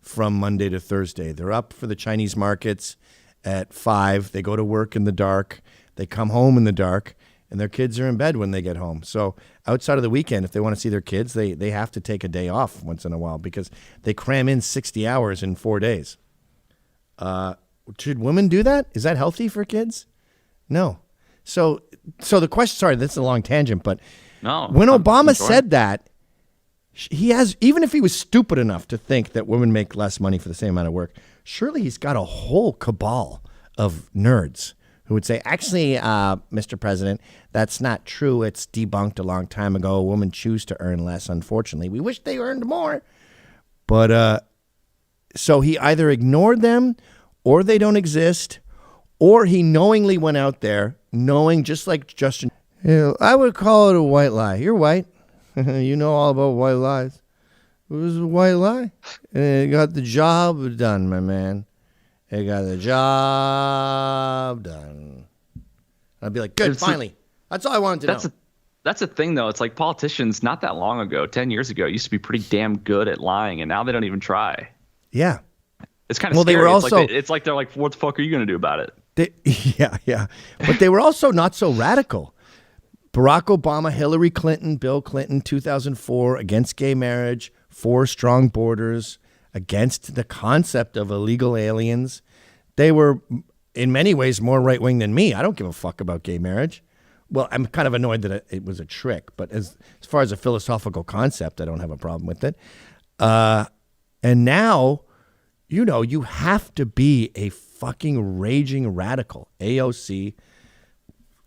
from Monday to Thursday. They're up for the Chinese markets at 5. They go to work in the dark. They come home in the dark, and their kids are in bed when they get home. So outside of the weekend, if they want to see their kids, they have to take a day off once in a while because they cram in 60 hours in 4 days. Should women do that? Is that healthy for kids? No. So the question, sorry, that's a long tangent, but when Obama said that, he has, even if he was stupid enough to think that women make less money for the same amount of work, surely he's got a whole cabal of nerds who would say, actually, Mr. President, that's not true. It's debunked a long time ago. Women choose to earn less, unfortunately. We wish they earned more. But so he either ignored them or they don't exist, or he knowingly went out there knowing, just like Justin, I would call it a white lie. You're white. You know all about white lies. It was a white lie. And it got the job done, my man. It got the job done. I'd be like, good, finally. That's all I wanted to know. That's a thing, though. It's like politicians not that long ago, 10 years ago, used to be pretty damn good at lying, and now they don't even try. Yeah. It's kind of scary. They were also, it's like they're like, what the fuck are you going to do about it? Yeah. But they were also not so radical. Barack Obama, Hillary Clinton, Bill Clinton, 2004, against gay marriage, for strong borders, against the concept of illegal aliens. They were, in many ways, more right-wing than me. I don't give a fuck about gay marriage. Well, I'm kind of annoyed that it was a trick, but as far as a philosophical concept, I don't have a problem with it. And now, you have to be a fucking raging radical. AOC,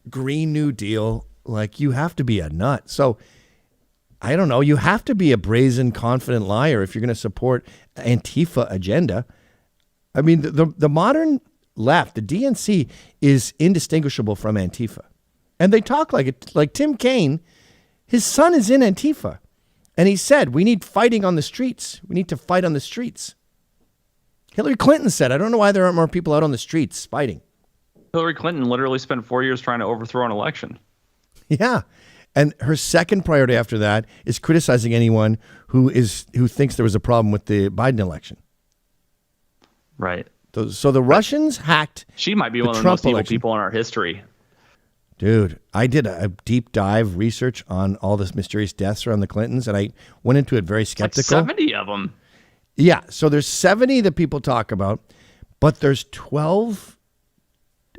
Green New Deal, like you have to be a nut. So I don't know. You have to be a brazen, confident liar if you're going to support Antifa agenda. I mean, the modern left, the DNC, is indistinguishable from Antifa. And they talk like it. Like Tim Kaine, his son is in Antifa. And he said, we need fighting on the streets. We need to fight on the streets. Hillary Clinton said, I don't know why there aren't more people out on the streets fighting. Hillary Clinton literally spent 4 years trying to overthrow an election. Yeah. And her second priority after that is criticizing anyone who thinks there was a problem with the Biden election. Right. So the Russians hacked. She might be one of the most evil people in our history. Dude, I did a deep dive research on all this mysterious deaths around the Clintons, and I went into it very skeptical. Like 70 of them. Yeah, so there's 70 that people talk about, but there's 12,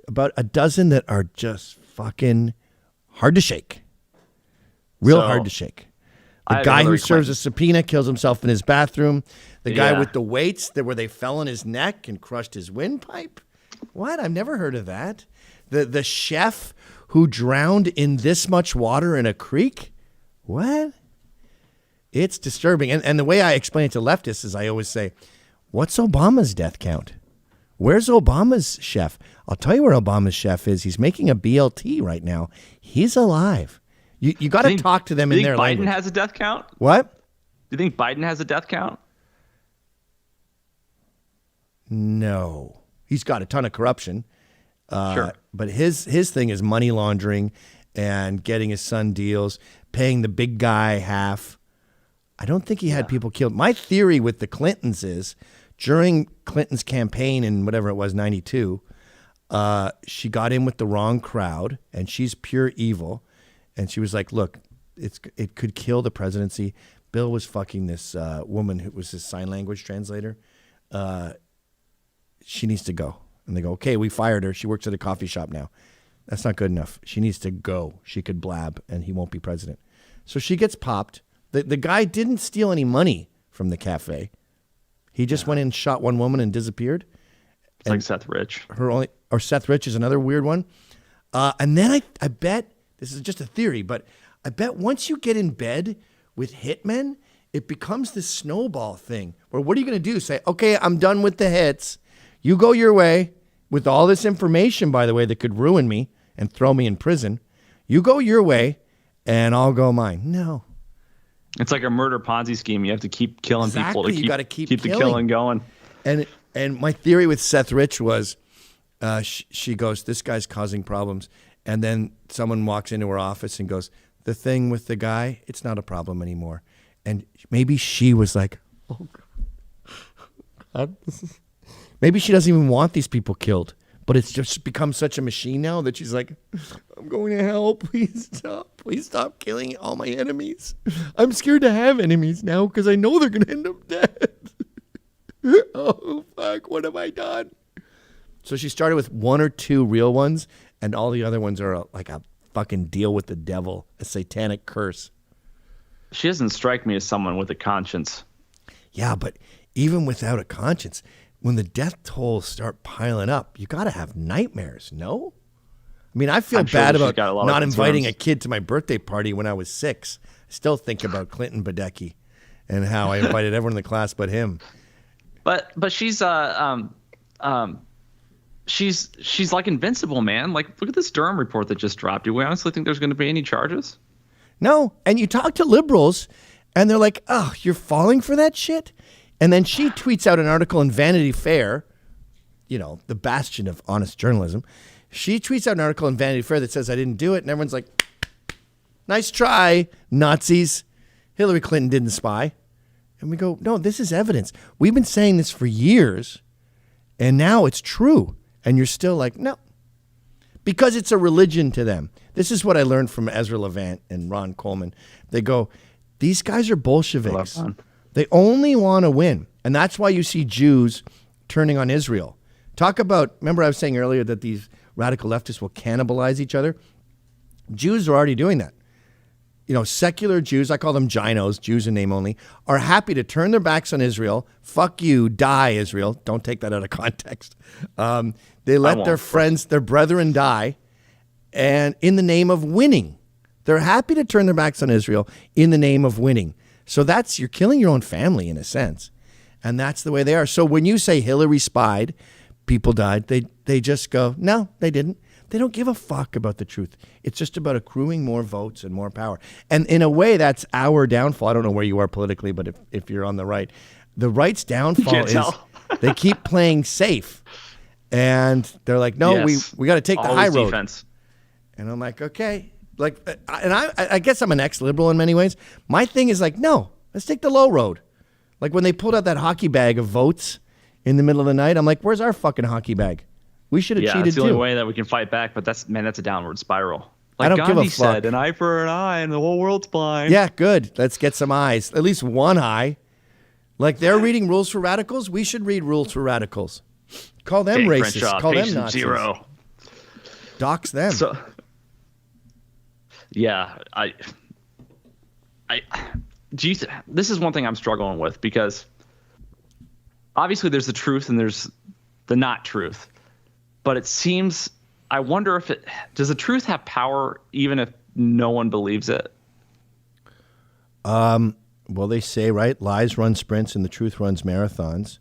about a dozen that are just fucking hard to shake. Real hard to shake. The guy who serves a subpoena kills himself in his bathroom. The guy with the weights where they fell on his neck and crushed his windpipe. What? I've never heard of that. The chef who drowned in this much water in a creek. What? It's disturbing. And the way I explain it to leftists is I always say, what's Obama's death count? Where's Obama's chef? I'll tell you where Obama's chef is. He's making a BLT right now. He's alive. You got to talk to them in their language. Do you think Biden has a death count? What? Do you think Biden has a death count? No. He's got a ton of corruption. Sure. But his thing is money laundering and getting his son deals, paying the big guy half. I don't think he had people killed. My theory with the Clintons is during Clinton's campaign in whatever it was, 92, she got in with the wrong crowd, and she's pure evil. And she was like, look, it could kill the presidency. Bill was fucking this woman who was his sign language translator. She needs to go. And they go, okay, we fired her. She works at a coffee shop now. That's not good enough. She needs to go. She could blab, and he won't be president. So she gets popped. The guy didn't steal any money from the cafe. He just went in and shot one woman and disappeared. It's like Seth Rich. Seth Rich is another weird one. And then I bet, this is just a theory, but I bet once you get in bed with hitmen, it becomes this snowball thing where what are you going to do? Say, okay, I'm done with the hits. You go your way with all this information, by the way, that could ruin me and throw me in prison. You go your way and I'll go mine. No. It's like a murder Ponzi scheme. You have to keep killing people to you got to keep the killing going. And my theory with Seth Rich was she goes, this guy's causing problems. And then someone walks into her office and goes, the thing with the guy, it's not a problem anymore. And maybe she was like, oh, God. Maybe she doesn't even want these people killed. But it's just become such a machine now that she's like, I'm going to hell. Please stop. Please stop killing all my enemies. I'm scared to have enemies now because I know they're going to end up dead. Oh, fuck. What have I done? So she started with one or two real ones, and all the other ones are like a fucking deal with the devil, a satanic curse. She doesn't strike me as someone with a conscience. Yeah, but even without a conscience, when the death tolls start piling up, you got to have nightmares, no? I mean, I feel bad about not inviting a kid to my birthday party when I was 6. I still think about Clinton Badecki and how I invited everyone in the class but him. But she's she's like invincible, man. Like, look at this Durham report that just dropped. Do we honestly think there's going to be any charges? No. And you talk to liberals, and they're like, oh, you're falling for that shit? And then she tweets out an article in Vanity Fair, you know, the bastion of honest journalism. She tweets out an article in Vanity Fair that says, I didn't do it. And everyone's like, nice try, Nazis. Hillary Clinton didn't spy. And we go, no, this is evidence. We've been saying this for years, and now it's true. And you're still like, no. Because it's a religion to them. This is what I learned from Ezra Levant and Ron Coleman. They go, these guys are Bolsheviks. They only want to win. And that's why you see Jews turning on Israel. Talk about, remember I was saying earlier that these radical leftists will cannibalize each other? Jews are already doing that. You know, secular Jews, I call them ginos, Jews in name only, are happy to turn their backs on Israel. Fuck you, die, Israel. Don't take that out of context. They let their friends, their brethren die, and in the name of winning. They're happy to turn their backs on Israel in the name of winning. So you're killing your own family in a sense. And that's the way they are. So when you say Hillary spied, people died, they just go, no, they didn't. They don't give a fuck about the truth. It's just about accruing more votes and more power. And in a way, that's our downfall. I don't know where you are politically, but if you're on the right's downfall is they keep playing safe. And they're like, no, we got to take the high road. Defense. And I'm like, okay. Like, and I guess I'm an ex-liberal in many ways. My thing is like, no, let's take the low road. Like when they pulled out that hockey bag of votes in the middle of the night, I'm like, where's our fucking hockey bag? We should have cheated too. Yeah, it's the only way that we can fight back. But that's a downward spiral. Like I don't Gandhi give a fuck. Said, an eye for an eye and the whole world's blind. Yeah, good. Let's get some eyes. At least one eye. Like they're reading Rules for Radicals. We should read Rules for Radicals. Call them racist. Crenshaw, Call them patient Nazis. zero. Dox them. So, yeah, this is one thing I'm struggling with, because obviously there's the truth and there's the not truth, but it seems, I wonder if does the truth have power even if no one believes it? Well, they say, right, lies run sprints and the truth runs marathons.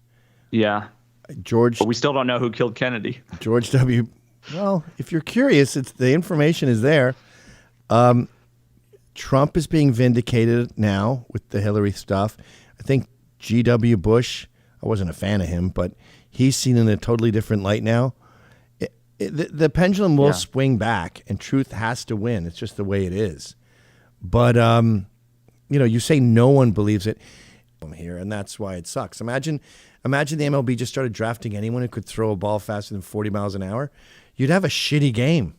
Yeah. But we still don't know who killed Kennedy. George W. Well, if you're curious, the information is there. Trump is being vindicated now with the Hillary stuff. I think G.W. Bush, I wasn't a fan of him, but he's seen in a totally different light now. The pendulum will swing back, and truth has to win. It's just the way it is. But, you say no one believes it here, and that's why it sucks. Imagine the MLB just started drafting anyone who could throw a ball faster than 40 miles an hour. You'd have a shitty game.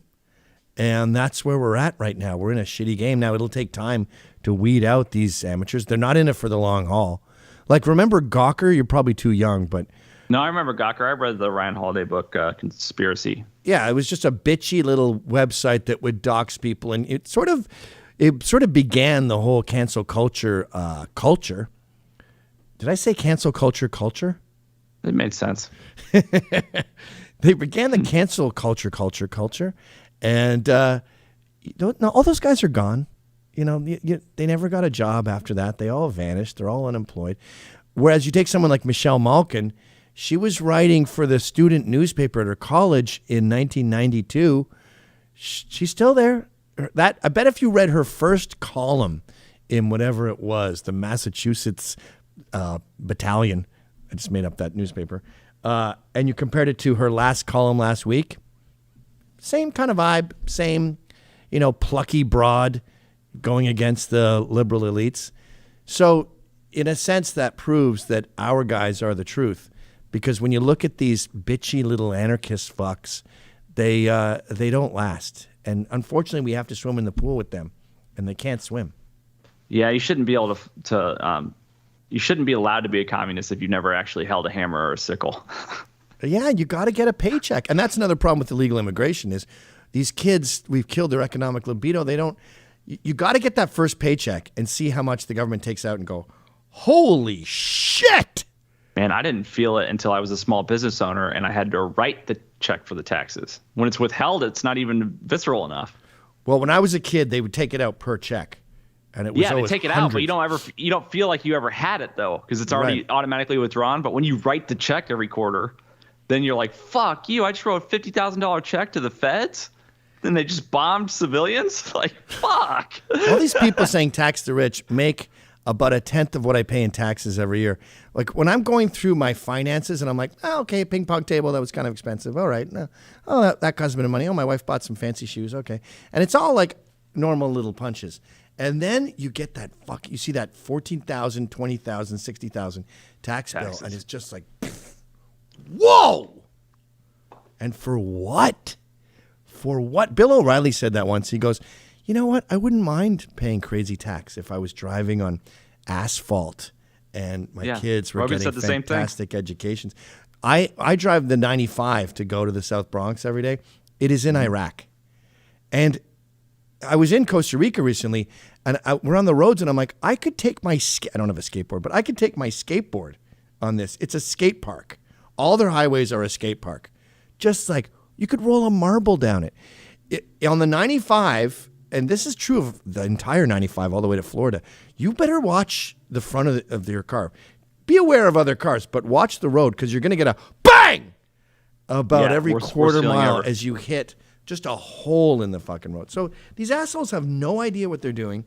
And that's where we're at right now. We're in a shitty game. Now, it'll take time to weed out these amateurs. They're not in it for the long haul. Like, remember Gawker? You're probably too young, but... No, I remember Gawker. I read the Ryan Holiday book, Conspiracy. Yeah, it was just a bitchy little website that would dox people. And it sort of began the whole cancel culture culture. Did I say cancel culture? It made sense. They began the cancel culture. And all those guys are gone. They never got a job after that. They all vanished. They're all unemployed. Whereas you take someone like Michelle Malkin, she was writing for the student newspaper at her college in 1992. She's still there. I bet if you read her first column in whatever it was, the Massachusetts Battalion, I just made up that newspaper, and you compared it to her last column last week, same kind of vibe, same, plucky broad going against the liberal elites. So in a sense, that proves that our guys are the truth, because when you look at these bitchy little anarchist fucks, they don't last. And unfortunately, we have to swim in the pool with them, and they can't swim. Yeah, you shouldn't be able to you shouldn't be allowed to be a communist if you've never actually held a hammer or a sickle. Yeah, you got to get a paycheck. And that's another problem with illegal immigration is these kids, we've killed their economic libido. You got to get that first paycheck and see how much the government takes out and go, holy shit. Man, I didn't feel it until I was a small business owner and I had to write the check for the taxes. When it's withheld, it's not even visceral enough. Well, when I was a kid, they would take it out per check. And it was they take it out, but you don't feel like you ever had it though, because it's already automatically withdrawn. But when you write the check every quarter, then you're like, fuck you, I just wrote a $50,000 check to the feds. Then they just bombed civilians. Like, fuck. All these people saying tax the rich make about a tenth of what I pay in taxes every year. Like when I'm going through my finances and I'm like, oh, okay, ping pong table, that was kind of expensive. All right. No. Oh, that cost a bit of money. Oh, my wife bought some fancy shoes. Okay. And it's all like normal little punches. And then you get you see that 14,000, 20,000, 60,000 taxes. Bill. And it's just like, whoa. And for what? For what? Bill O'Reilly said that once. He goes, you know what? I wouldn't mind paying crazy tax if I was driving on asphalt and my kids were getting fantastic educations. I drive the 95 to go to the South Bronx every day. It is in Iraq. And I was in Costa Rica recently, and we're on the roads, and I'm like, I could take I don't have a skateboard, but I could take my skateboard on this. It's a skate park. All their highways are a skate park. Just like, you could roll a marble down it. On the 95, and this is true of the entire 95 all the way to Florida, you better watch the front of your car. Be aware of other cars, but watch the road, because you're going to get a bang about every quarter mile as you hit just a hole in the fucking road. So these assholes have no idea what they're doing.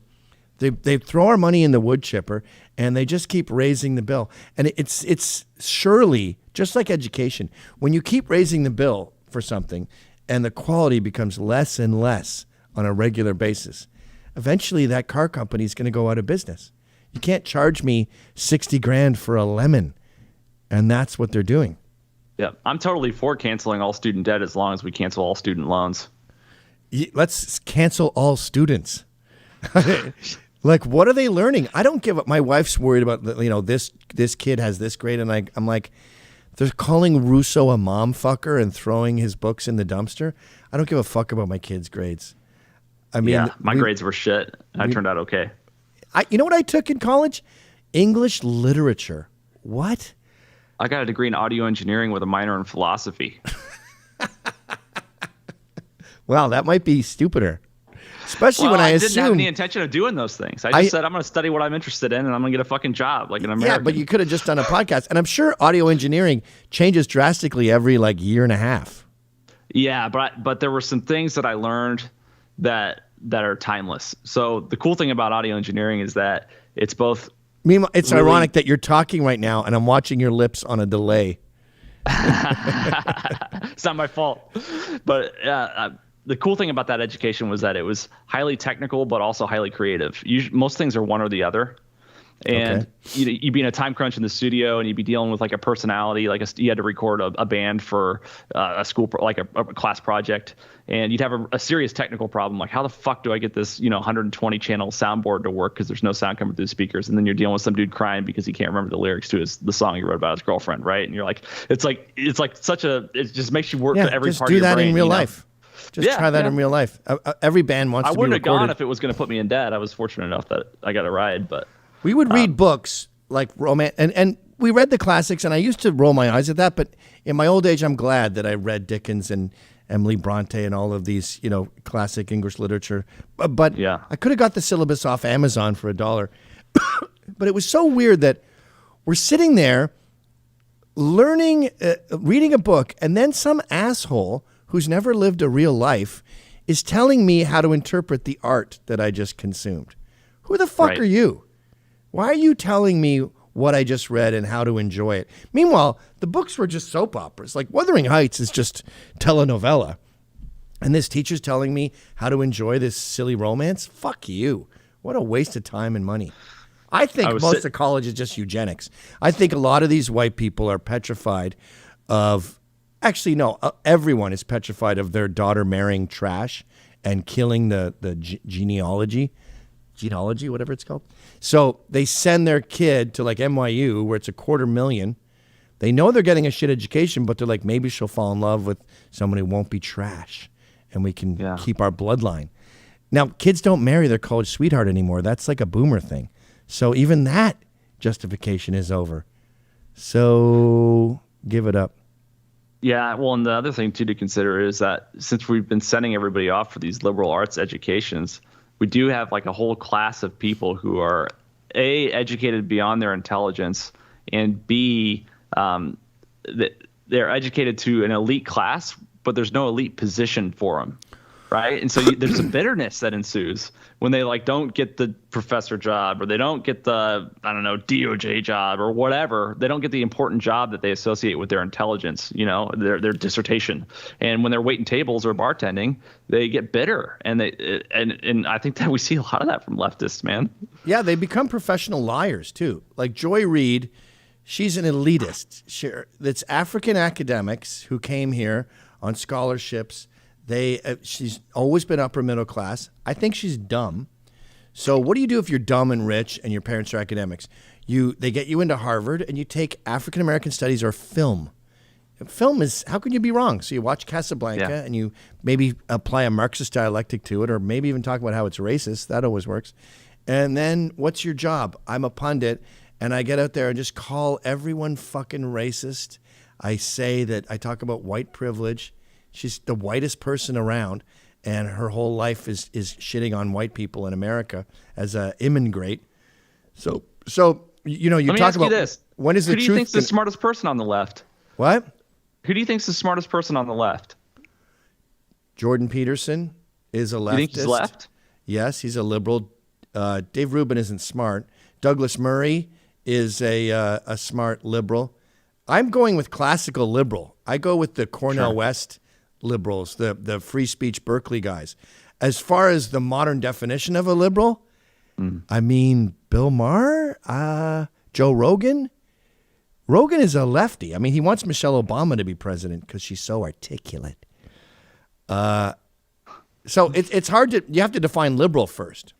They throw our money in the wood chipper, and they just keep raising the bill. And it's surely, just like education, when you keep raising the bill for something and the quality becomes less and less on a regular basis, eventually that car company is going to go out of business. You can't charge me $60,000 for a lemon. And that's what they're doing. Yeah, I'm totally for canceling all student debt as long as we cancel all student loans. Let's cancel all students. Like, what are they learning? I don't give up. My wife's worried about, this kid has this grade. And I'm like, they're calling Russo a mom fucker and throwing his books in the dumpster. I don't give a fuck about my kids' grades. I mean, my grades were shit. I turned out okay. You know what I took in college? English literature. What? I got a degree in audio engineering with a minor in philosophy. Well, that might be stupider. Especially when I didn't have any intention of doing those things. I just said I'm going to study what I'm interested in, and I'm going to get a fucking job like an American. Yeah, but you could have just done a podcast. And I'm sure audio engineering changes drastically every year and a half. Yeah, but there were some things that I learned that are timeless. So the cool thing about audio engineering is that it's both. Meanwhile, it's ironic that you're talking right now, and I'm watching your lips on a delay. It's not my fault, but the cool thing about that education was that it was highly technical, but also highly creative. Most things are one or the other. And you'd be in a time crunch in the studio, and you'd be dealing with a personality, you had to record a band for a school, a class project, and you'd have a serious technical problem, like how the fuck do I get this 120 channel soundboard to work because there's no sound coming through the speakers, and then you're dealing with some dude crying because he can't remember the lyrics to the song he wrote about his girlfriend, right? And you're like, it just makes you work to every part of your brain. Just do that in real life. Just try that in real life. Every band wants to be recorded. I wouldn't have gone if it was going to put me in debt. I was fortunate enough that I got a ride, but. We would read books like romance, and we read the classics, and I used to roll my eyes at that, but in my old age, I'm glad that I read Dickens and Emily Bronte and all of these, classic English literature. But I could have got the syllabus off Amazon for $1. But it was so weird that we're sitting there learning, reading a book, and then some asshole who's never lived a real life is telling me how to interpret the art that I just consumed. Who the fuck are you? Why are you telling me what I just read and how to enjoy it? Meanwhile, the books were just soap operas. Like Wuthering Heights is just telenovela. And this teacher's telling me how to enjoy this silly romance? Fuck you. What a waste of time and money. I think most of college is just eugenics. I think a lot of these white people are petrified of... Actually, no, everyone is petrified of their daughter marrying trash and killing the genealogy, whatever it's called. So they send their kid to NYU where it's $250,000. They know they're getting a shit education, but they're like, maybe she'll fall in love with someone who won't be trash and we can keep our bloodline. Now, kids don't marry their college sweetheart anymore. That's like a boomer thing. So even that justification is over. So give it up. Yeah, well, and the other thing, too, to consider is that since we've been sending everybody off for these liberal arts educations, we do have a whole class of people who are A, educated beyond their intelligence, and B, they're educated to an elite class, but there's no elite position for them, right? And so there's a bitterness that ensues when they don't get the professor job, or they don't get the, DOJ job or whatever. They don't get the important job that they associate with their intelligence, their dissertation. And when they're waiting tables or bartending, they get bitter. And and I think that we see a lot of that from leftists, man. Yeah, they become professional liars too. Like Joy Reid, she's an elitist. That's African academics who came here on scholarships. She's always been upper middle class. I think she's dumb. So what do you do if you're dumb and rich and your parents are academics? They get you into Harvard and you take African American studies or film. Film is, how can you be wrong? So you watch Casablanca and you maybe apply a Marxist dialectic to it, or maybe even talk about how it's racist. That always works. And then what's your job? I'm a pundit, and I get out there and just call everyone fucking racist. I say that I talk about white privilege. She's the whitest person around, and her whole life is shitting on white people in America as an immigrant. So you talk about this. When is the truth? Who do you think's the smartest person on the left? What? Who do you think's the smartest person on the left? Jordan Peterson is a leftist. You think he's left? Yes, he's a liberal. Dave Rubin isn't smart. Douglas Murray is a smart liberal. I'm going with classical liberal. I go with the Cornell West liberals, the free speech Berkeley guys. As far as the modern definition of a liberal, I mean, Bill Maher, Joe Rogan. Rogan is a lefty. I mean, he wants Michelle Obama to be president because she's so articulate. So it's hard to, you have to define liberal first.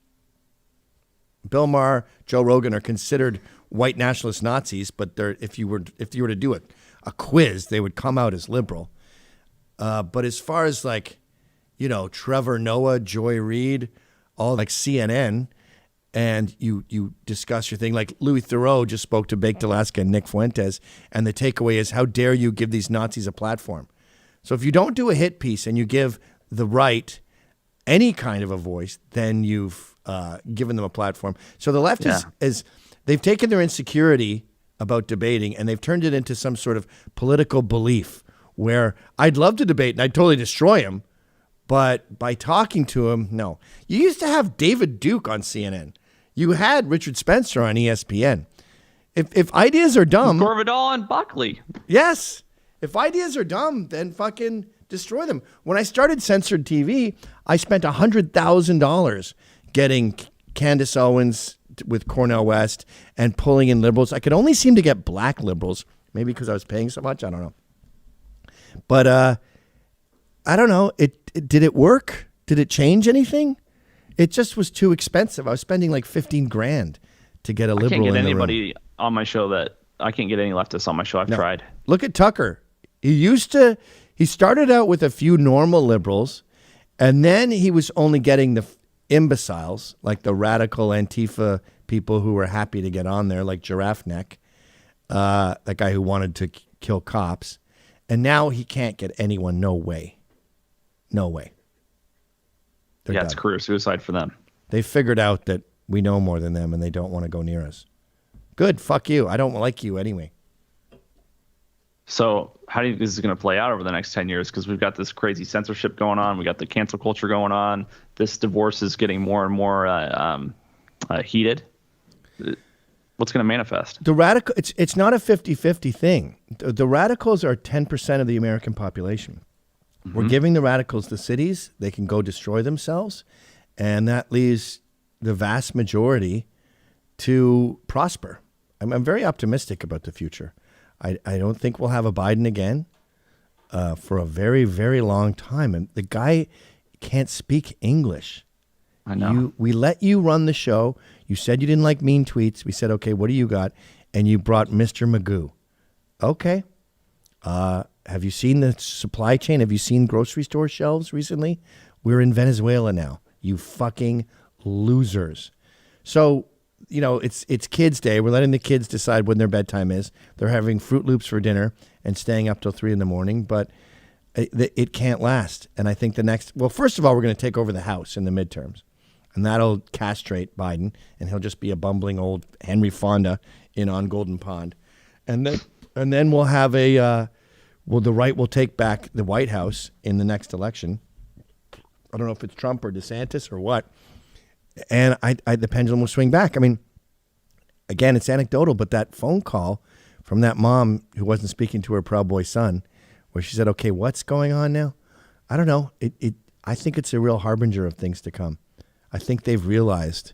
Bill Maher, Joe Rogan are considered white nationalist Nazis, but if you were to do a quiz, they would come out as liberal. But as far as Trevor Noah, Joy Reid, all like CNN, and you discuss your thing, like Louis Theroux just spoke to Baked Alaska and Nick Fuentes, and the takeaway is, how dare you give these Nazis a platform? So if you don't do a hit piece and you give the right any kind of a voice, then you've given them a platform. So the left is they've taken their insecurity about debating and they've turned it into some sort of political belief where I'd love to debate and I'd totally destroy him, but by talking to him, no. You used to have David Duke on CNN. You had Richard Spencer on ESPN. If ideas are dumb... Corvidal and Buckley. Yes. If ideas are dumb, then fucking destroy them. When I started Censored TV, I spent $100,000 getting Candace Owens with Cornel West and pulling in liberals. I could only seem to get black liberals, maybe because I was paying so much. I don't know. But I don't know. Did it work? Did it change anything? It just was too expensive. I was spending like $15,000 to get a liberal. I can't get anybody on my show I can't get any leftists on my show. I've tried. Look at Tucker. He started out with a few normal liberals, and then he was only getting the imbeciles, like the radical Antifa people who were happy to get on there, like Giraffe Neck, that guy who wanted to kill cops. And now he can't get anyone. No way. No way. They're it's career suicide for them. They figured out that we know more than them and they don't want to go near us. Good. Fuck you. I don't like you anyway. So how do you think this is going to play out over the next 10 years? Because we've got this crazy censorship going on. We got the cancel culture going on. This divorce is getting more and more heated. What's going to manifest? The radical. It's not a 50-50 thing. The radicals are 10% of the American population. Mm-hmm. We're giving the radicals the cities. They can go destroy themselves. And that leaves the vast majority to prosper. I'm very optimistic about the future. I don't think we'll have a Biden again for a very, very long time. And the guy can't speak English. I know. We let you run the show. You said you didn't like mean tweets. We said, okay, what do you got? And you brought Mr. Magoo. Okay. Have you seen the supply chain? Have you seen grocery store shelves recently? We're in Venezuela now. You fucking losers. So, it's Kids Day. We're letting the kids decide when their bedtime is. They're having Fruit Loops for dinner and staying up till 3 a.m, but it can't last. And I think first of all, we're going to take over the House in the midterms. And that'll castrate Biden, and he'll just be a bumbling old Henry Fonda on Golden Pond. And then we'll have the right will take back the White House in the next election. I don't know if it's Trump or DeSantis or what. And the pendulum will swing back. I mean, again, it's anecdotal, but that phone call from that mom who wasn't speaking to her Proud Boy son, where she said, okay, what's going on now? I don't know. I think it's a real harbinger of things to come. I think they've realized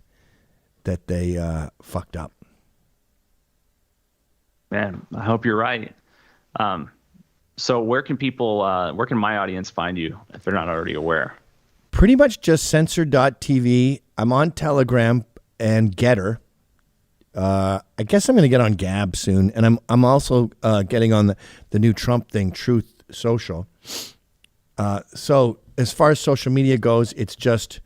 that they fucked up. Man, I hope you're right. So where can my audience find you if they're not already aware? Pretty much just censored.tv. I'm on Telegram and Getter. I guess I'm going to get on Gab soon. And I'm also getting on the new Trump thing, Truth Social. So as far as social media goes, it's just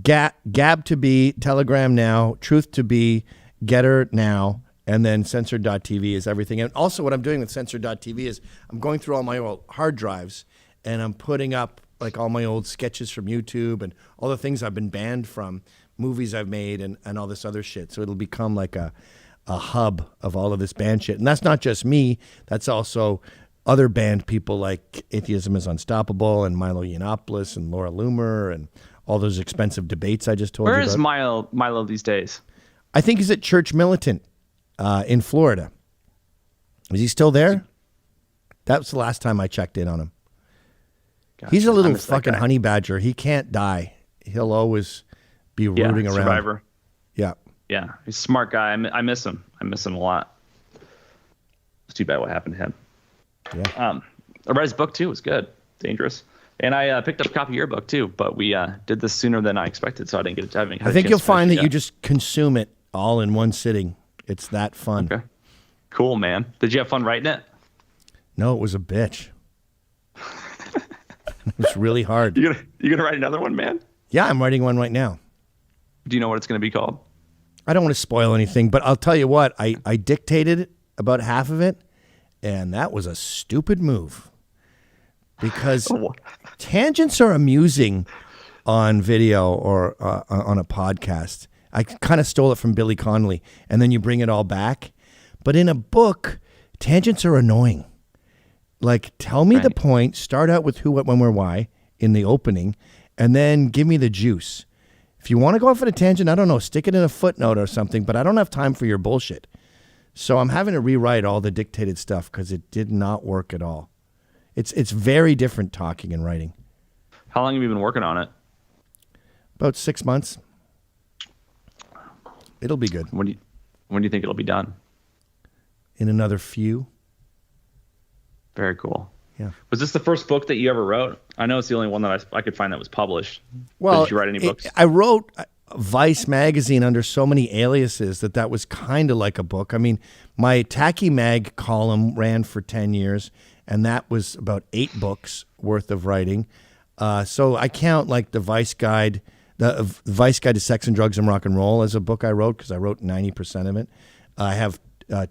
Gab to be, Telegram now, Truth to be, Getter now, and then censored.tv is everything. And also what I'm doing with censored.tv is I'm going through all my old hard drives and I'm putting up like all my old sketches from YouTube and all the things I've been banned from, movies I've made and all this other shit. So it'll become like a hub of all of this banned shit. And that's not just me. That's also other banned people like Atheism is Unstoppable and Milo Yiannopoulos and Laura Loomer and all those expensive debates I just told you about. Where is Milo these days? I think he's at Church Militant in Florida. Is he still there? That was the last time I checked in on him. Gotcha. He's a little fucking honey badger. He can't die. He'll always be rooting around. Survivor. Yeah. Yeah. He's a smart guy. I miss him. I miss him a lot. It's too bad what happened to him. Yeah. I read his book too. It was good. Dangerous. And I picked up a copy of your book too, but we did this sooner than I expected, so I didn't get to have any. I think you'll find that you just consume it all in one sitting. It's that fun. Okay. Cool, man. Did you have fun writing it? No, it was a bitch. It was really hard. You gonna write another one, man? Yeah, I'm writing one right now. Do you know what it's gonna be called? I don't want to spoil anything, but I'll tell you what. I dictated about half of it, and that was a stupid move. Because tangents are amusing on video or on a podcast. I kind of stole it from Billy Connolly, and then you bring it all back. But in a book, tangents are annoying. Like, tell me the point, start out with who, what, when, where, why in the opening, and then give me the juice. If you want to go off on a tangent, I don't know, stick it in a footnote or something, but I don't have time for your bullshit. So I'm having to rewrite all the dictated stuff because it did not work at all. It's very different talking and writing. How long have you been working on it? About 6 months. It'll be good. When do you think it'll be done? In another few. Very cool. Yeah. Was this the first book that you ever wrote? I know it's the only one that I could find that was published. Well, did you write any books? I wrote Vice magazine under so many aliases that was kind of like a book. I mean, my Tacky Mag column ran for 10 years. And that was about 8 books worth of writing. So I count like the Vice Guide to Sex and Drugs and Rock and Roll as a book I wrote because I wrote 90% of it. I have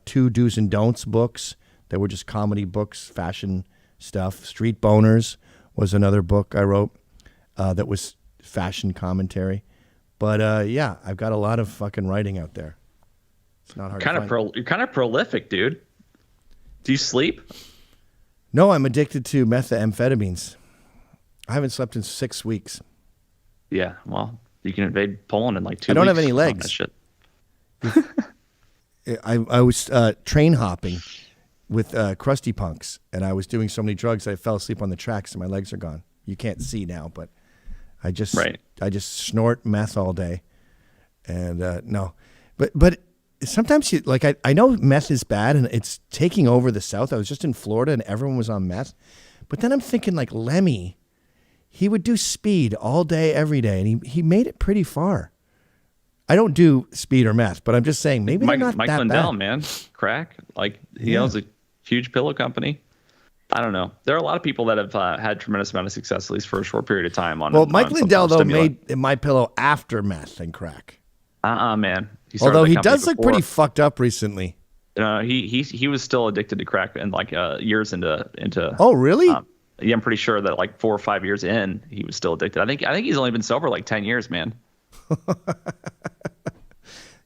2 Do's and Don'ts books that were just comedy books, fashion stuff. Street Boners was another book I wrote that was fashion commentary. But yeah, I've got a lot of fucking writing out there. It's not hard to find. You're kind of prolific, dude. Do you sleep? No, I'm addicted to methamphetamines. I haven't slept in 6 weeks. Yeah, well, you can invade Poland in like 2 weeks. I don't have any legs. Shit. I was train hopping with Krusty Punks, and I was doing so many drugs I fell asleep on the tracks, and my legs are gone. You can't see now, but I just snort meth all day, and no, but. Sometimes I know meth is bad and it's taking over the South. I was just in Florida and everyone was on meth. But then I'm thinking like Lemmy, he would do speed all day, every day. And he made it pretty far. I don't do speed or meth, but I'm just saying maybe they're not Mike that Lindell, bad. man, crack. Like he owns a huge pillow company. I don't know. There are a lot of people that have had tremendous amount of success, at least for a short period of time. Mike Lindell, though, made My Pillow after meth and crack. Man. Although he does look pretty fucked up recently. He was still addicted to crack and like years into. Oh, really? Yeah, I'm pretty sure that like 4 or 5 years in, he was still addicted. I think he's only been sober like 10 years, man.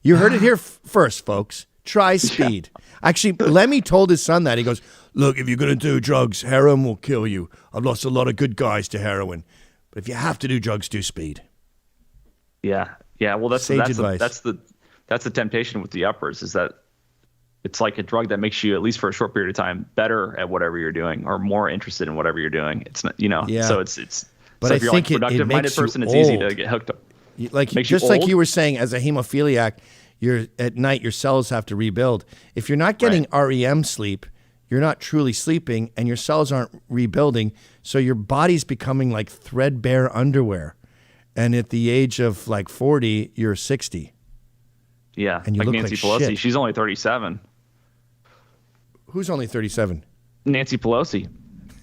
You heard it here first, folks. Try speed. Yeah. Actually, Lemmy told his son that. He goes, "Look, if you're going to do drugs, heroin will kill you. I've lost a lot of good guys to heroin. But if you have to do drugs, do speed." Yeah. Well, that's the temptation with the uppers is that it's like a drug that makes you, at least for a short period of time, better at whatever you're doing or more interested in whatever you're doing. It's not, Yeah. So it's. But so I if you're think like a productive-minded person, it's easy to get hooked up. Like you were saying, as a hemophiliac, at night your cells have to rebuild. If you're not getting REM sleep, you're not truly sleeping, and your cells aren't rebuilding. So your body's becoming like threadbare underwear. And at the age of like 40, you're 60. Yeah, and you like look Nancy like Pelosi. shit. She's only 37. Who's only 37? Nancy Pelosi.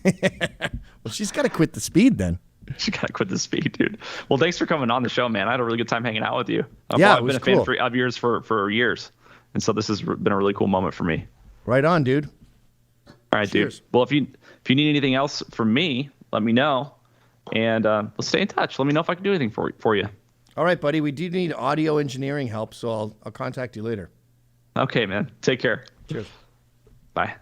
Well, she's got to quit the speed then. She got to quit the speed, dude. Well, thanks for coming on the show, man. I had a really good time hanging out with you. I've been a fan of yours for years. And so this has been a really cool moment for me. Right on, dude. All right, Cheers. dude. Well, if you need anything else from me, let me know. And let's stay in touch. Let me know if I can do anything for you. All right, buddy. We do need audio engineering help, so I'll contact you later. Okay, man. Take care. Cheers. Bye.